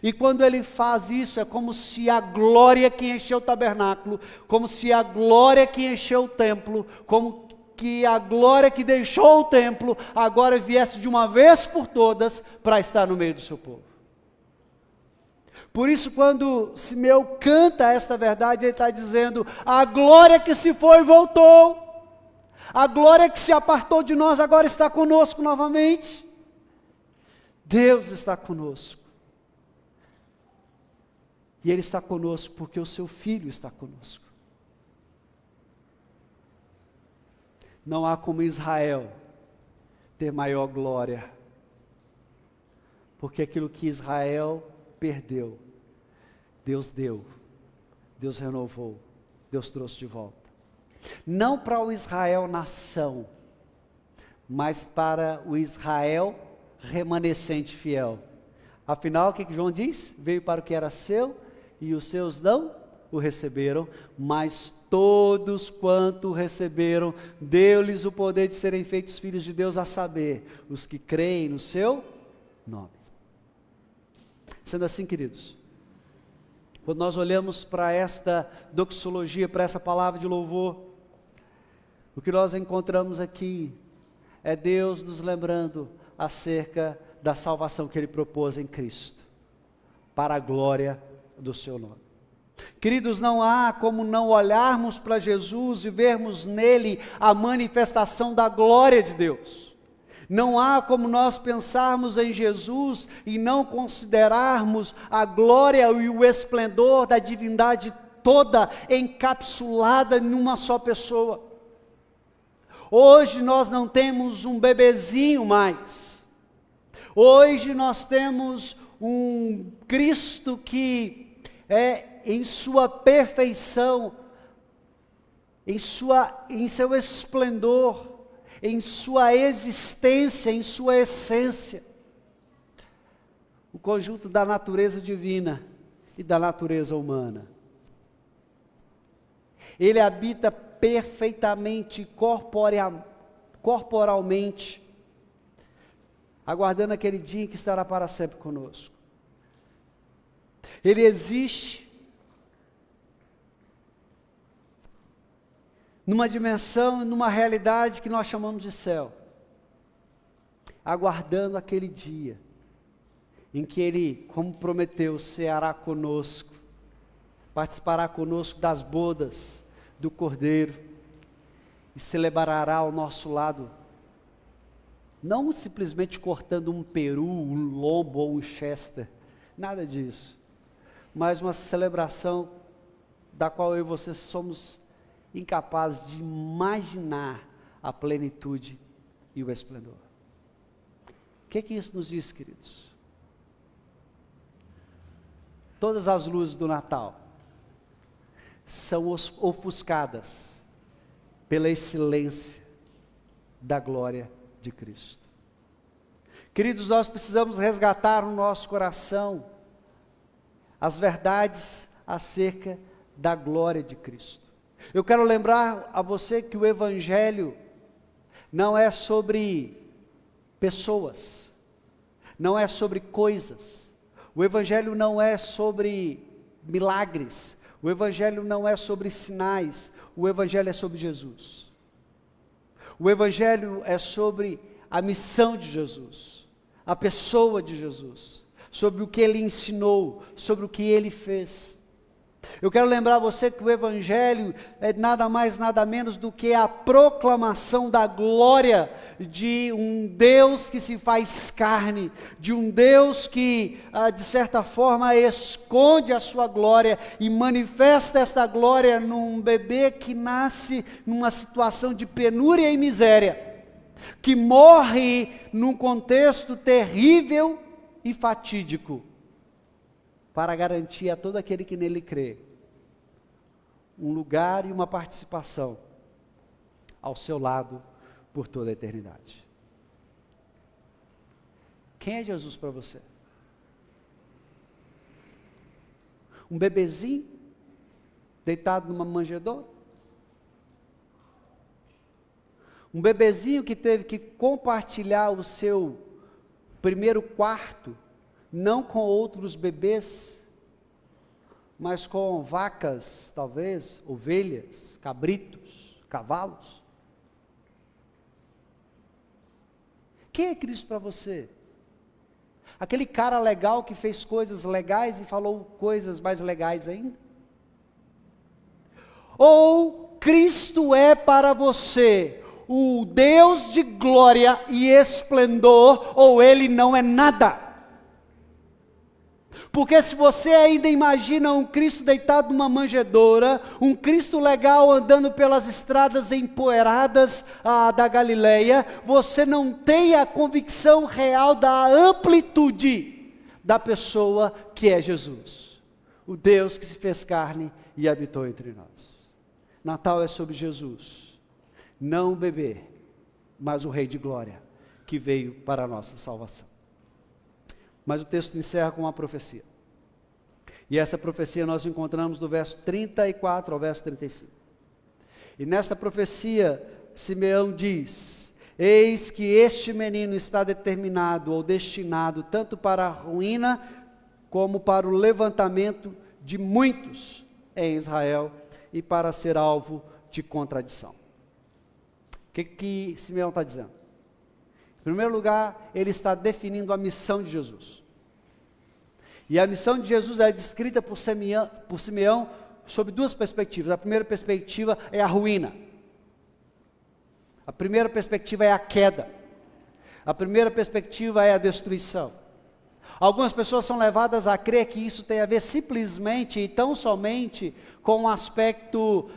E quando ele faz isso, é como se a glória que encheu o tabernáculo, como se a glória que encheu o templo, como que a glória que deixou o templo, agora viesse de uma vez por todas, para estar no meio do seu povo. Por isso, quando Simeão canta esta verdade, ele está dizendo, a glória que se foi voltou, a glória que se apartou de nós, agora está conosco novamente. Deus está conosco. E Ele está conosco porque o seu Filho está conosco. Não há como Israel ter maior glória. Porque aquilo que Israel perdeu, Deus deu, Deus renovou, Deus trouxe de volta. Não para o Israel nação, mas para o Israel remanescente fiel. Afinal, o que João diz? Veio para o que era seu, e os seus não o receberam, mas todos quanto o receberam, deu-lhes o poder de serem feitos filhos de Deus, a saber, os que creem no seu nome. Sendo assim, queridos, quando nós olhamos para esta doxologia, para essa palavra de louvor, o que nós encontramos aqui é Deus nos lembrando acerca da salvação que Ele propôs em Cristo, para a glória do seu nome. Queridos, não há como não olharmos para Jesus e vermos nele a manifestação da glória de Deus. Não há como nós pensarmos em Jesus e não considerarmos a glória e o esplendor da divindade toda encapsulada em uma só pessoa. Hoje nós não temos um bebezinho mais. Hoje nós temos um Cristo que é em sua perfeição, em seu esplendor, em sua existência, em sua essência, o conjunto da natureza divina e da natureza humana. Ele habita perfeitamente, corporalmente, aguardando aquele dia em que estará para sempre conosco. Ele existe numa dimensão, numa realidade que nós chamamos de céu, aguardando aquele dia em que Ele, como prometeu, ceará conosco, participará conosco das bodas do Cordeiro e celebrará ao nosso lado, não simplesmente cortando um peru, um lombo ou um chester, nada disso, mas uma celebração da qual eu e você somos incapazes de imaginar a plenitude e o esplendor. O que isso nos diz, queridos? Todas as luzes do Natal são ofuscadas pela excelência da glória de Cristo. Queridos, nós precisamos resgatar no nosso coração as verdades acerca da glória de Cristo. Eu quero lembrar a você que o Evangelho não é sobre pessoas, não é sobre coisas, o Evangelho não é sobre milagres, o Evangelho não é sobre sinais, o Evangelho é sobre Jesus. O Evangelho é sobre a missão de Jesus, a pessoa de Jesus, sobre o que Ele ensinou, sobre o que Ele fez. Eu quero lembrar você que o Evangelho é nada mais, nada menos do que a proclamação da glória de um Deus que se faz carne, de um Deus que, de certa forma, esconde a sua glória e manifesta esta glória num bebê que nasce numa situação de penúria e miséria, que morre num contexto terrível e fatídico, para garantir a todo aquele que nele crê, um lugar e uma participação ao seu lado por toda a eternidade. Quem é Jesus para você? Um bebezinho, deitado numa manjedoura? Um bebezinho que teve que compartilhar o seu primeiro quarto, não com outros bebês, mas com vacas, talvez, ovelhas, cabritos, cavalos. Quem é Cristo para você? Aquele cara legal que fez coisas legais e falou coisas mais legais ainda? Ou Cristo é para você o Deus de glória e esplendor, ou Ele não é nada? Porque se você ainda imagina um Cristo deitado numa manjedoura, um Cristo legal andando pelas estradas empoeiradas da Galileia, você não tem a convicção real da amplitude da pessoa que é Jesus. O Deus que se fez carne e habitou entre nós. Natal é sobre Jesus, não o bebê, mas o Rei de Glória, que veio para a nossa salvação. Mas o texto encerra com uma profecia. E essa profecia nós encontramos do verso 34 ao verso 35. E nesta profecia, Simeão diz: eis que este menino está determinado ou destinado tanto para a ruína, como para o levantamento de muitos em Israel, e para ser alvo de contradição. O que Simeão está dizendo? Em primeiro lugar, ele está definindo a missão de Jesus. E a missão de Jesus é descrita por Simeão sob duas perspectivas. A primeira perspectiva é a ruína. A primeira perspectiva é a queda. A primeira perspectiva é a destruição. Algumas pessoas são levadas a crer que isso tem a ver simplesmente e tão somente com o aspecto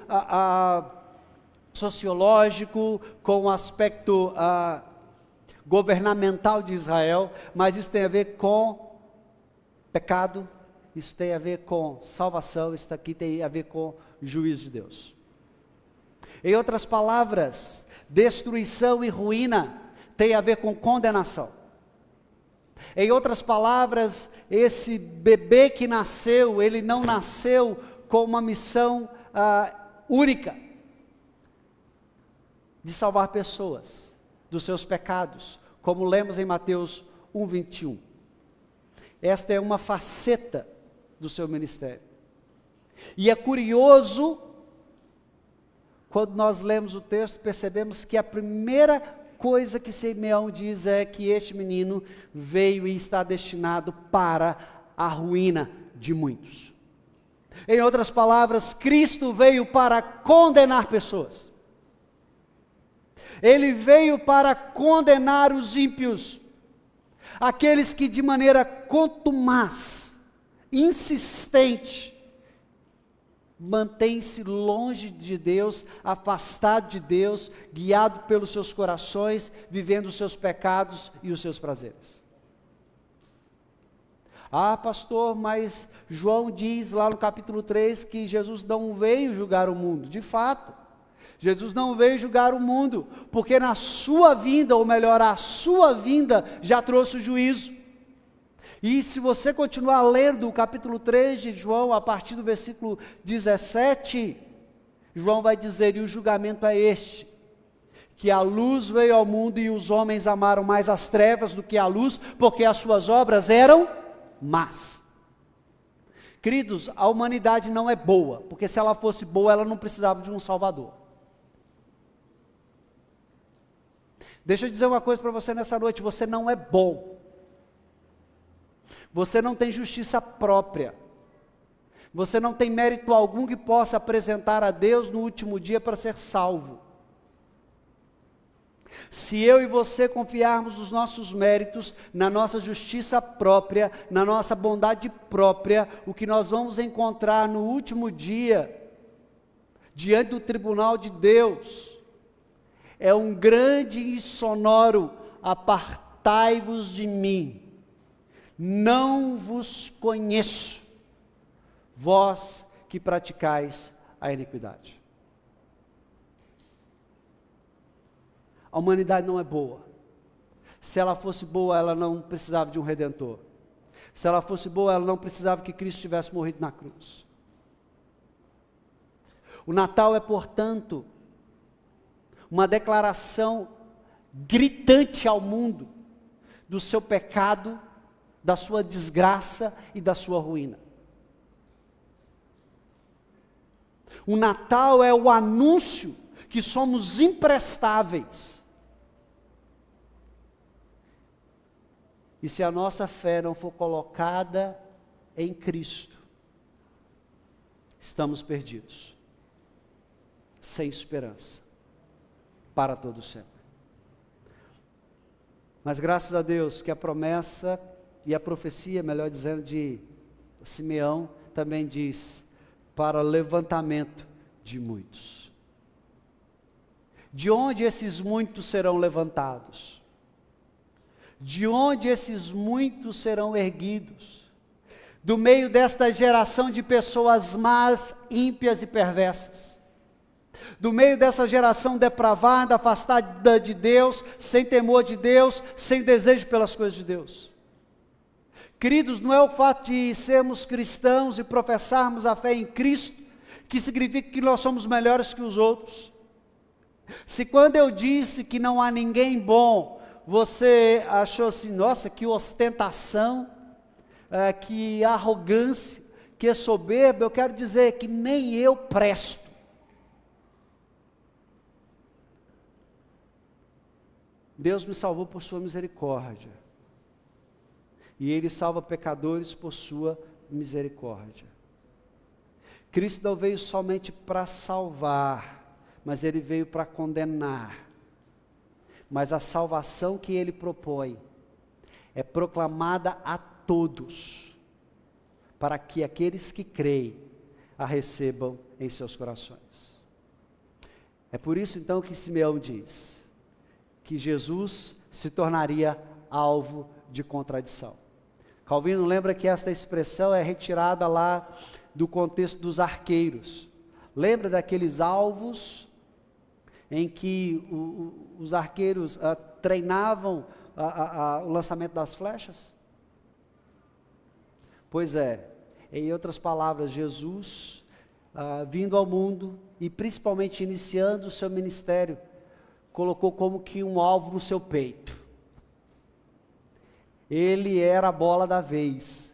sociológico, com o aspecto governamental de Israel, mas isso tem a ver com pecado, isso tem a ver com salvação, isso aqui tem a ver com juízo de Deus. Em outras palavras, destruição e ruína tem a ver com condenação. Em outras palavras, esse bebê que nasceu, ele não nasceu com uma missão única, de salvar pessoas dos seus pecados, como lemos em Mateus 1:21. Esta é uma faceta do seu ministério. E é curioso, quando nós lemos o texto, percebemos que a primeira coisa que Simeão diz é que este menino veio e está destinado para a ruína de muitos. Em outras palavras, Cristo veio para condenar pessoas. Ele veio para condenar os ímpios, aqueles que de maneira contumaz, insistente, mantém-se longe de Deus, afastado de Deus, guiado pelos seus corações, vivendo os seus pecados e os seus prazeres. Ah, pastor, mas João diz lá no capítulo 3 que Jesus não veio julgar o mundo. De fato, Jesus não veio julgar o mundo, porque na sua vinda, ou melhor, a sua vinda já trouxe o juízo. E se você continuar lendo o capítulo 3 de João, a partir do versículo 17, João vai dizer: e o julgamento é este, que a luz veio ao mundo e os homens amaram mais as trevas do que a luz, porque as suas obras eram más. Queridos, a humanidade não é boa, porque se ela fosse boa, ela não precisava de um Salvador. Deixa eu dizer uma coisa para você nessa noite: você não é bom. Você não tem justiça própria. Você não tem mérito algum que possa apresentar a Deus no último dia para ser salvo. Se eu e você confiarmos nos nossos méritos, na nossa justiça própria, na nossa bondade própria, o que nós vamos encontrar no último dia, diante do tribunal de Deus, é um grande e sonoro: apartai-vos de mim, não vos conheço, vós que praticais a iniquidade. A humanidade não é boa. Se ela fosse boa, ela não precisava de um Redentor. Se ela fosse boa, ela não precisava que Cristo tivesse morrido na cruz. O Natal é, portanto, uma declaração gritante ao mundo do seu pecado, da sua desgraça e da sua ruína. O Natal é o anúncio que somos imprestáveis. E se a nossa fé não for colocada em Cristo, estamos perdidos, sem esperança, para todo sempre. Mas graças a Deus que a promessa e a profecia, melhor dizendo, de Simeão também diz, para levantamento de muitos. De onde esses muitos serão levantados? De onde esses muitos serão erguidos? Do meio desta geração de pessoas más, ímpias e perversas. Do meio dessa geração depravada, afastada de Deus, sem temor de Deus, sem desejo pelas coisas de Deus. Queridos, não é o fato de sermos cristãos e professarmos a fé em Cristo, que significa que nós somos melhores que os outros. Se quando eu disse que não há ninguém bom, você achou assim, nossa, que ostentação, que arrogância, que soberba, eu quero dizer que nem eu presto. Deus me salvou por sua misericórdia. E Ele salva pecadores por sua misericórdia. Cristo não veio somente para salvar, mas Ele veio para condenar. Mas a salvação que Ele propõe é proclamada a todos, para que aqueles que creem a recebam em seus corações. É por isso então que Simeão diz que Jesus se tornaria alvo de contradição. Calvino lembra que esta expressão é retirada lá do contexto dos arqueiros. Lembra daqueles alvos em que os arqueiros treinavam o lançamento das flechas? Pois é, em outras palavras, Jesus, vindo ao mundo e principalmente iniciando o seu ministério, colocou como que um alvo no seu peito. Ele era a bola da vez.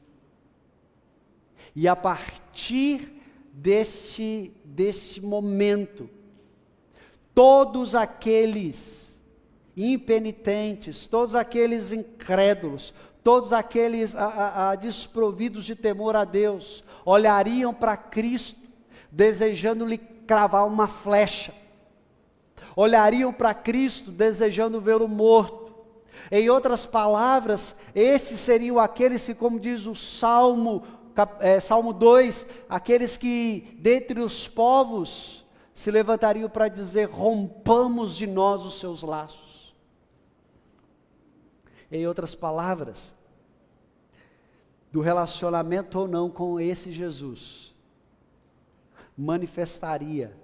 E a partir deste momento, todos aqueles impenitentes, todos aqueles incrédulos, todos aqueles desprovidos de temor a Deus, olhariam para Cristo, desejando-lhe cravar uma flecha. Olhariam para Cristo, desejando vê-lo morto. Em outras palavras, esses seriam aqueles que, como diz o Salmo 2, aqueles que dentre os povos se levantariam para dizer, rompamos de nós os seus laços. Em outras palavras, do relacionamento ou não com esse Jesus, manifestaria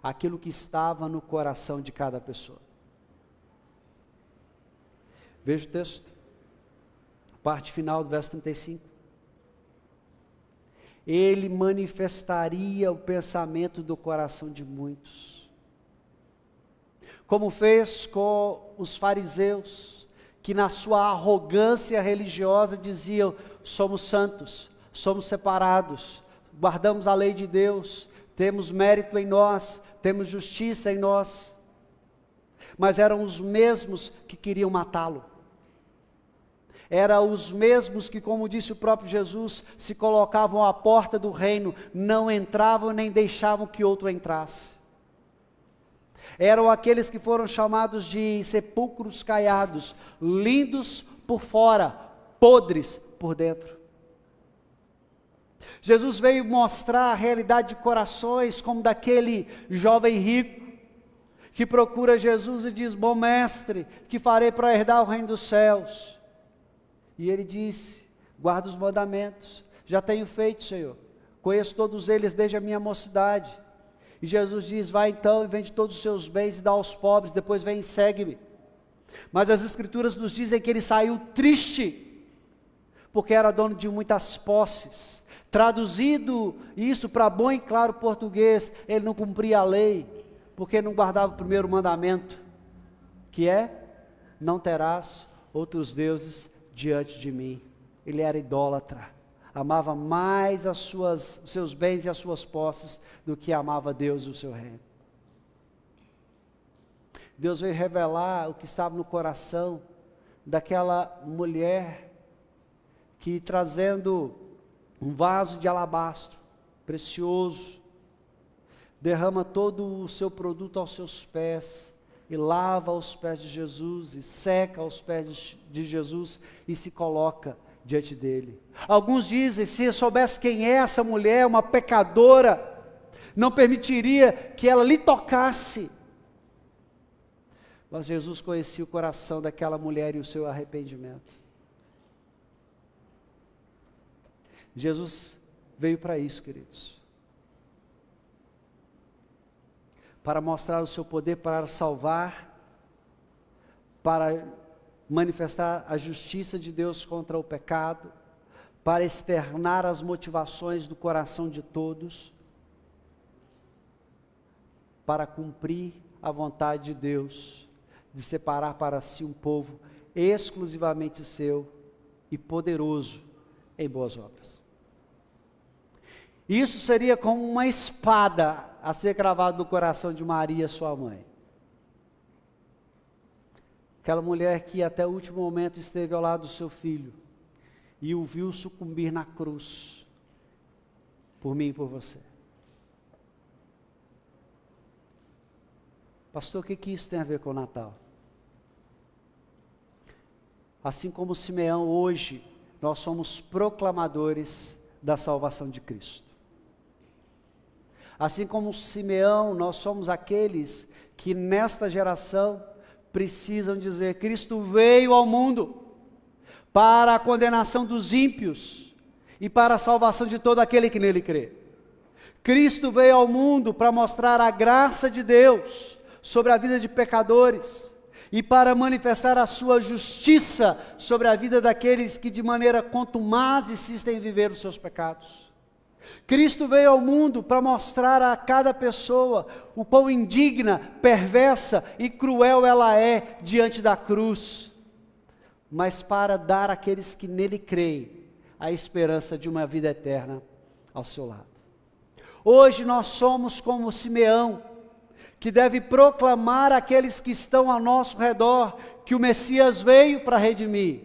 aquilo que estava no coração de cada pessoa. Veja o texto, parte final do verso 35. Ele manifestaria o pensamento do coração de muitos, como fez com os fariseus, que na sua arrogância religiosa diziam, somos santos, somos separados, guardamos a lei de Deus, temos mérito em nós, temos justiça em nós, mas eram os mesmos que queriam matá-lo. Eram os mesmos que, como disse o próprio Jesus, se colocavam à porta do reino, não entravam nem deixavam que outro entrasse. Eram aqueles que foram chamados de sepulcros caiados, lindos por fora, podres por dentro. Jesus veio mostrar a realidade de corações, como daquele jovem rico, que procura Jesus e diz, bom mestre, que farei para herdar o reino dos céus? E ele disse, guarda os mandamentos, já tenho feito, Senhor, conheço todos eles desde a minha mocidade. E Jesus diz, vai então e vende todos os seus bens e dá aos pobres, depois vem e segue-me. Mas as escrituras nos dizem que ele saiu triste, porque era dono de muitas posses. Traduzido isso para bom e claro português, ele não cumpria a lei, porque não guardava o primeiro mandamento, que é, não terás outros deuses diante de mim. Ele era idólatra, amava mais os seus bens e as suas posses do que amava Deus e o seu reino. Deus veio revelar o que estava no coração daquela mulher que, trazendo um vaso de alabastro precioso, derrama todo o seu produto aos seus pés e lava os pés de Jesus, e seca os pés de Jesus, e se coloca diante dele. Alguns dizem, se eu soubesse quem é essa mulher, uma pecadora, não permitiria que ela lhe tocasse. Mas Jesus conhecia o coração daquela mulher e o seu arrependimento. Jesus veio para isso, queridos. Para mostrar o seu poder, para salvar, para manifestar a justiça de Deus contra o pecado, para externar as motivações do coração de todos, para cumprir a vontade de Deus, de separar para si um povo exclusivamente seu e poderoso em boas obras. Isso seria como uma espada a ser cravada no coração de Maria, sua mãe. Aquela mulher que até o último momento esteve ao lado do seu filho e o viu sucumbir na cruz, por mim e por você. Pastor, o que isso tem a ver com o Natal? Assim como Simeão, hoje, nós somos proclamadores da salvação de Cristo. Assim como Simeão, nós somos aqueles que nesta geração precisam dizer: Cristo veio ao mundo para a condenação dos ímpios e para a salvação de todo aquele que nele crê. Cristo veio ao mundo para mostrar a graça de Deus sobre a vida de pecadores e para manifestar a sua justiça sobre a vida daqueles que de maneira contumaz insistem em viver os seus pecados. Cristo veio ao mundo para mostrar a cada pessoa o quão indigna, perversa e cruel ela é diante da cruz, mas para dar àqueles que nele creem a esperança de uma vida eterna ao seu lado. Hoje nós somos como Simeão, que deve proclamar àqueles que estão ao nosso redor que o Messias veio para redimir,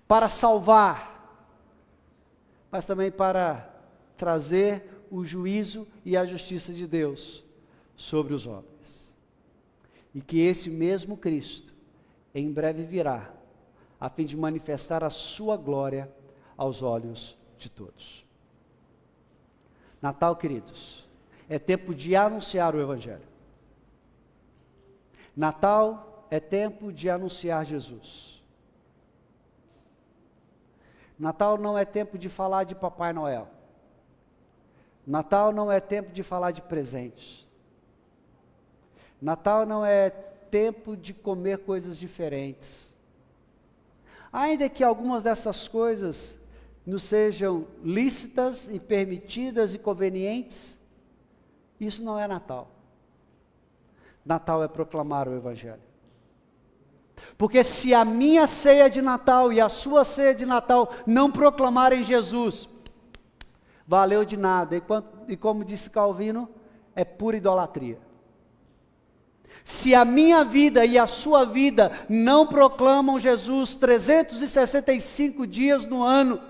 para salvar, mas também para trazer o juízo e a justiça de Deus sobre os homens. E que esse mesmo Cristo em breve virá, a fim de manifestar a sua glória aos olhos de todos. Natal, queridos, é tempo de anunciar o Evangelho. Natal é tempo de anunciar Jesus. Natal não é tempo de falar de Papai Noel. Natal não é tempo de falar de presentes. Natal não é tempo de comer coisas diferentes. Ainda que algumas dessas coisas nos sejam lícitas e permitidas e convenientes, isso não é Natal. Natal é proclamar o Evangelho. Porque se a minha ceia de Natal e a sua ceia de Natal não proclamarem Jesus, valeu de nada. E como disse Calvino, é pura idolatria. Se a minha vida e a sua vida não proclamam Jesus 365 dias no ano,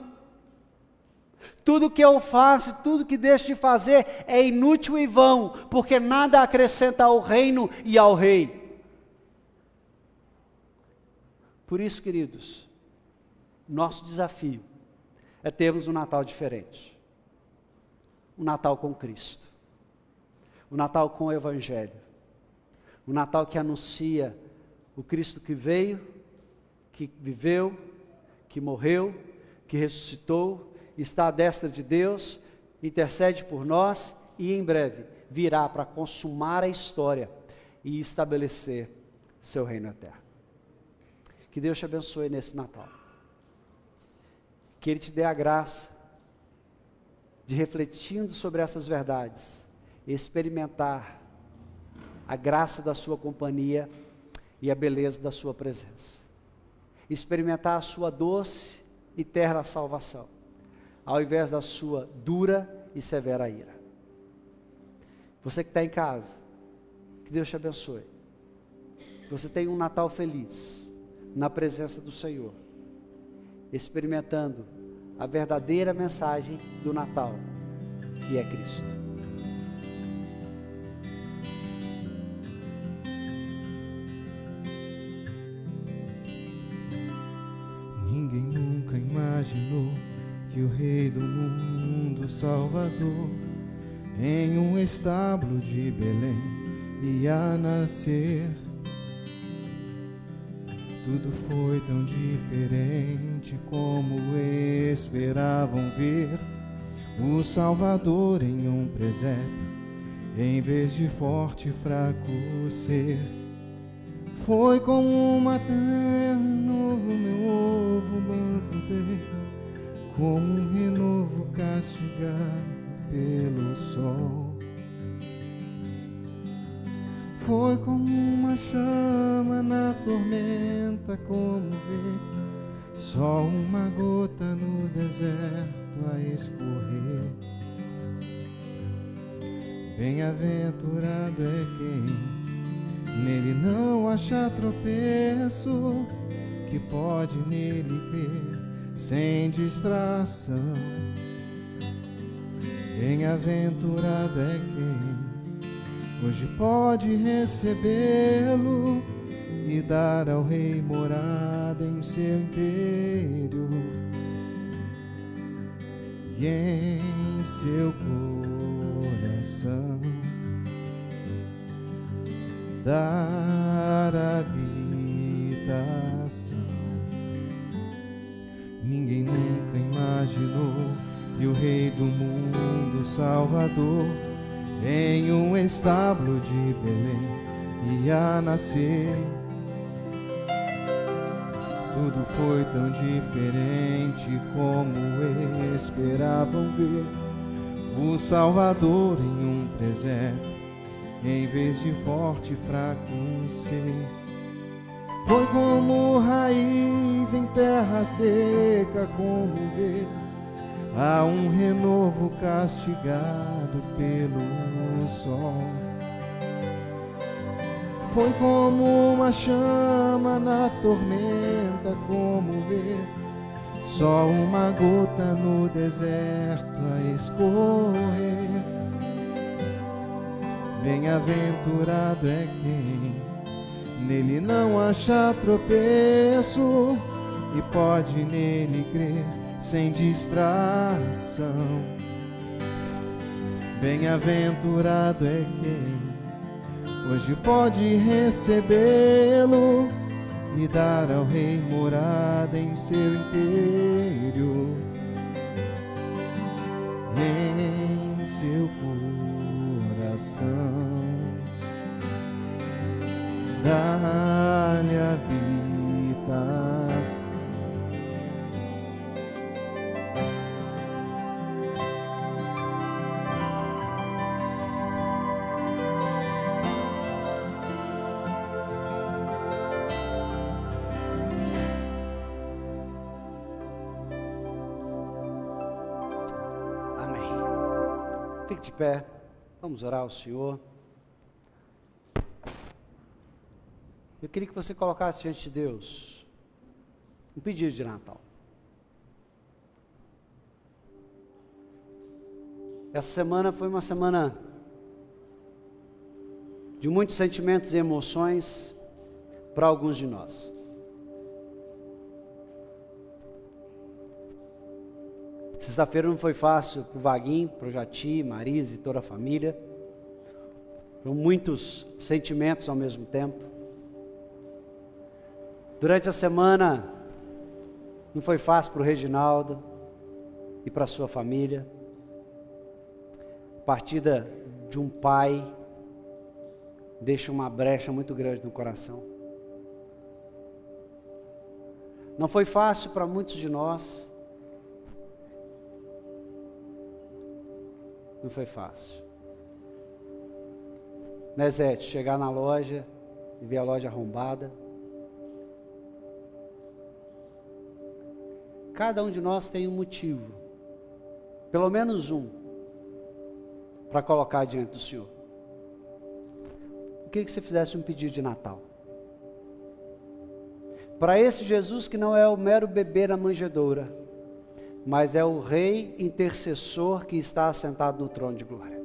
tudo que eu faço, tudo que deixo de fazer é inútil e vão, porque nada acrescenta ao reino e ao rei. Por isso, queridos, nosso desafio é termos um Natal diferente. Um Natal com Cristo. Um Natal com o Evangelho. Um Natal que anuncia o Cristo que veio, que viveu, que morreu, que ressuscitou, está à destra de Deus, intercede por nós e em breve virá para consumar a história e estabelecer seu reino eterno. Que Deus te abençoe nesse Natal. Que Ele te dê a graça de, refletindo sobre essas verdades, experimentar a graça da sua companhia e a beleza da sua presença. Experimentar a sua doce e terna salvação, ao invés da sua dura e severa ira. Você que está em casa, que Deus te abençoe. Que você tenha um Natal feliz, na presença do Senhor, experimentando a verdadeira mensagem do Natal, que é Cristo. Ninguém imaginou que o Rei do mundo, Salvador, em um estábulo de Belém ia nascer. Tudo foi tão diferente como esperavam ver o Salvador em um presépio, em vez de forte e fraco ser. Foi como uma terra novo, meu ovo manto ter, como um renovo castigado pelo sol. Foi como uma chama na tormenta, como ver só uma gota no deserto a escorrer. Bem-aventurado é quem nele não achar tropeço, que pode nele crer sem distração. Bem-aventurado é quem hoje pode recebê-lo e dar ao Rei morada em seu interior e em seu coração. Dar habitação. Ninguém nunca imaginou que o Rei do mundo, Salvador, em um estábulo de Belém ia nascer. Tudo foi tão diferente como esperavam ver o Salvador em um presépio, em vez de forte e fraco ser. Foi como raiz em terra seca, como ver a um renovo castigado pelo sol. Foi como uma chama na tormenta, como ver só uma gota no deserto a escorrer. Bem-aventurado é quem nele não achar tropeço e pode nele crer sem distração. Bem-aventurado é quem hoje pode recebê-lo e dar ao Rei morada em seu interior, em seu coração. Dá-lhe habitação. Amém. Fique de pé, vamos orar ao Senhor. Eu queria que você colocasse diante de Deus um pedido de Natal. Essa semana foi uma semana de muitos sentimentos e emoções para alguns de nós. Sexta-feira não foi fácil para o Vaguinho, para o Jati, Marise e toda a família. Foram muitos sentimentos ao mesmo tempo. Durante a semana, não foi fácil para o Reginaldo e para a sua família. A partida de um pai deixa uma brecha muito grande no coração. Não foi fácil para muitos de nós. Não foi fácil. Né, Zete? Chegar na loja e ver a loja arrombada. Cada um de nós tem um motivo, pelo menos um, para colocar diante do Senhor. Eu queria que você fizesse um pedido de Natal. Para esse Jesus que não é o mero bebê na manjedoura, mas é o Rei intercessor que está assentado no trono de glória.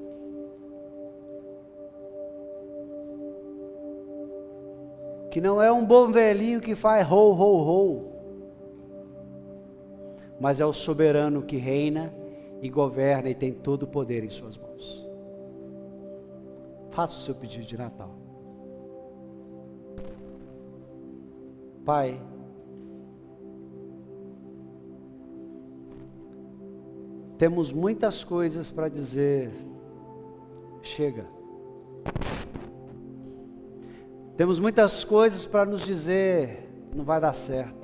Que não é um bom velhinho que faz ho, ho, ho, mas é o soberano que reina e governa e tem todo o poder em suas mãos. Faça o seu pedido de Natal. Pai, temos muitas coisas para dizer, chega. Temos muitas coisas para nos dizer, não vai dar certo.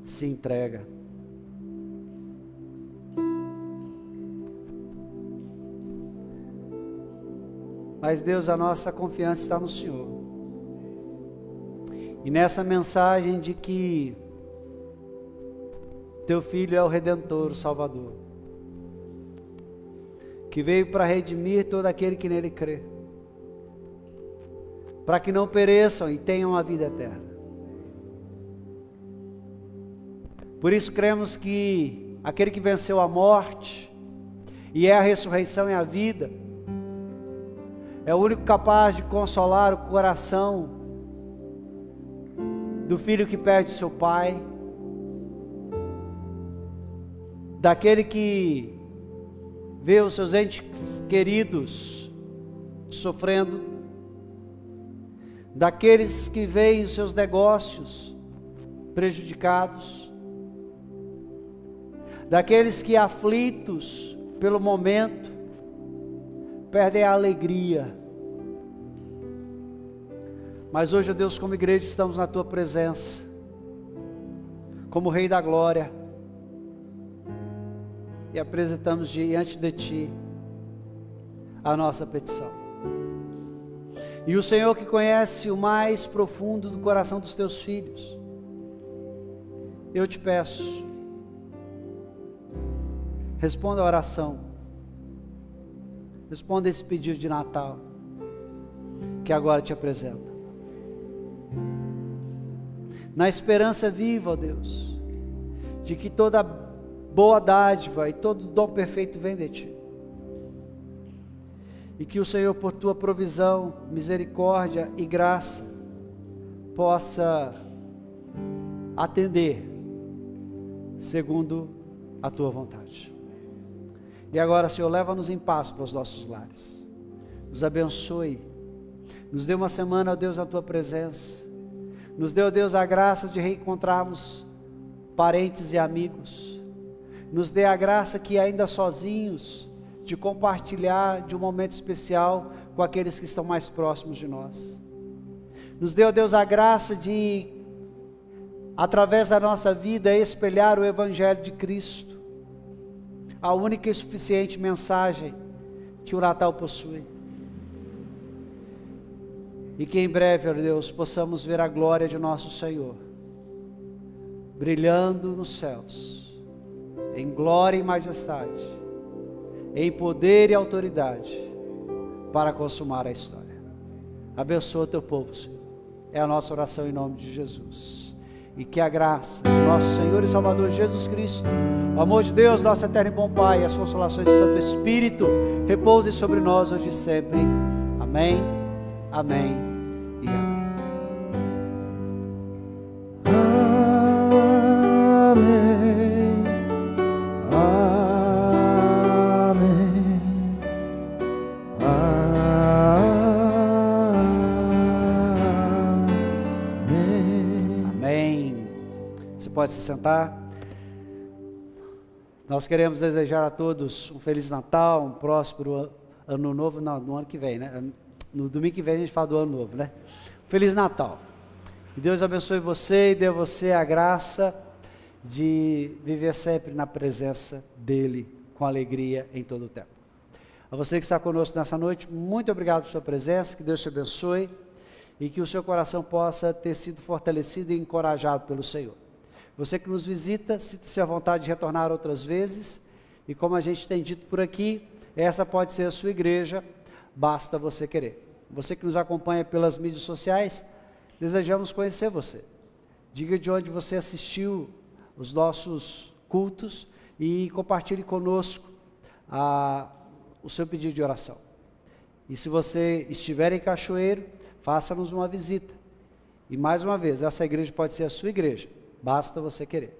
Se entrega. Mas Deus, a nossa confiança está no Senhor. E nessa mensagem de que Teu Filho é o Redentor, o Salvador, que veio para redimir todo aquele que nele crê, para que não pereçam e tenham a vida eterna. Por isso cremos que aquele que venceu a morte e é a ressurreição e a vida, é o único capaz de consolar o coração do filho que perde seu pai, daquele que vê os seus entes queridos sofrendo, daqueles que veem os seus negócios prejudicados, daqueles que aflitos pelo momento perdem a alegria. Mas hoje, ó Deus, como igreja estamos na Tua presença, como Rei da Glória, e apresentamos diante de Ti a nossa petição. E o Senhor que conhece o mais profundo do coração dos Teus filhos, eu te peço, responda a oração, responda esse pedido de Natal, que agora te apresento. Na esperança viva, ó Deus, de que toda boa dádiva e todo dom perfeito vem de Ti. E que o Senhor, por Tua provisão, misericórdia e graça, possa atender segundo a Tua vontade. E agora, Senhor, leva-nos em paz para os nossos lares. Nos abençoe. Nos dê uma semana, ó Deus, na Tua presença. Nos dê, ó Deus, a graça de reencontrarmos parentes e amigos. Nos dê a graça que ainda sozinhos, de compartilhar de um momento especial com aqueles que estão mais próximos de nós. Nos dê, ó Deus, a graça de, através da nossa vida, espelhar o Evangelho de Cristo, a única e suficiente mensagem que o Natal possui. E que em breve, ó Deus, possamos ver a glória de nosso Senhor, brilhando nos céus, em glória e majestade, em poder e autoridade, para consumar a história. Abençoa o Teu povo, Senhor. É a nossa oração em nome de Jesus. E que a graça de nosso Senhor e Salvador Jesus Cristo, o amor de Deus, nosso eterno e bom Pai, e as consolações do Santo Espírito, repousem sobre nós hoje e sempre. Amém, amém e amém. Pode se sentar. Nós queremos desejar a todos um Feliz Natal, um próspero Ano Novo, não, no ano que vem, né? No domingo que vem a gente fala do Ano Novo, né? Feliz Natal. Que Deus abençoe você e dê a você a graça de viver sempre na presença dEle, com alegria em todo o tempo. A você que está conosco nessa noite, muito obrigado por sua presença, que Deus te abençoe e que o seu coração possa ter sido fortalecido e encorajado pelo Senhor. Você que nos visita, sinta-se à vontade de retornar outras vezes, e como a gente tem dito por aqui, essa pode ser a sua igreja, basta você querer. Você que nos acompanha pelas mídias sociais, desejamos conhecer você. Diga de onde você assistiu os nossos cultos e compartilhe conosco o seu pedido de oração. E se você estiver em Cachoeiro, faça-nos uma visita. E mais uma vez, essa igreja pode ser a sua igreja, basta você querer.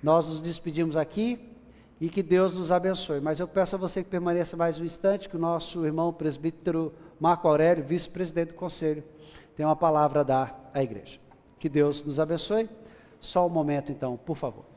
Nós nos despedimos aqui e que Deus nos abençoe. Mas eu peço a você que permaneça mais um instante, que o nosso irmão presbítero Marco Aurélio, vice-presidente do conselho, tem uma palavra a dar à igreja. Que Deus nos abençoe. Só um momento então, por favor.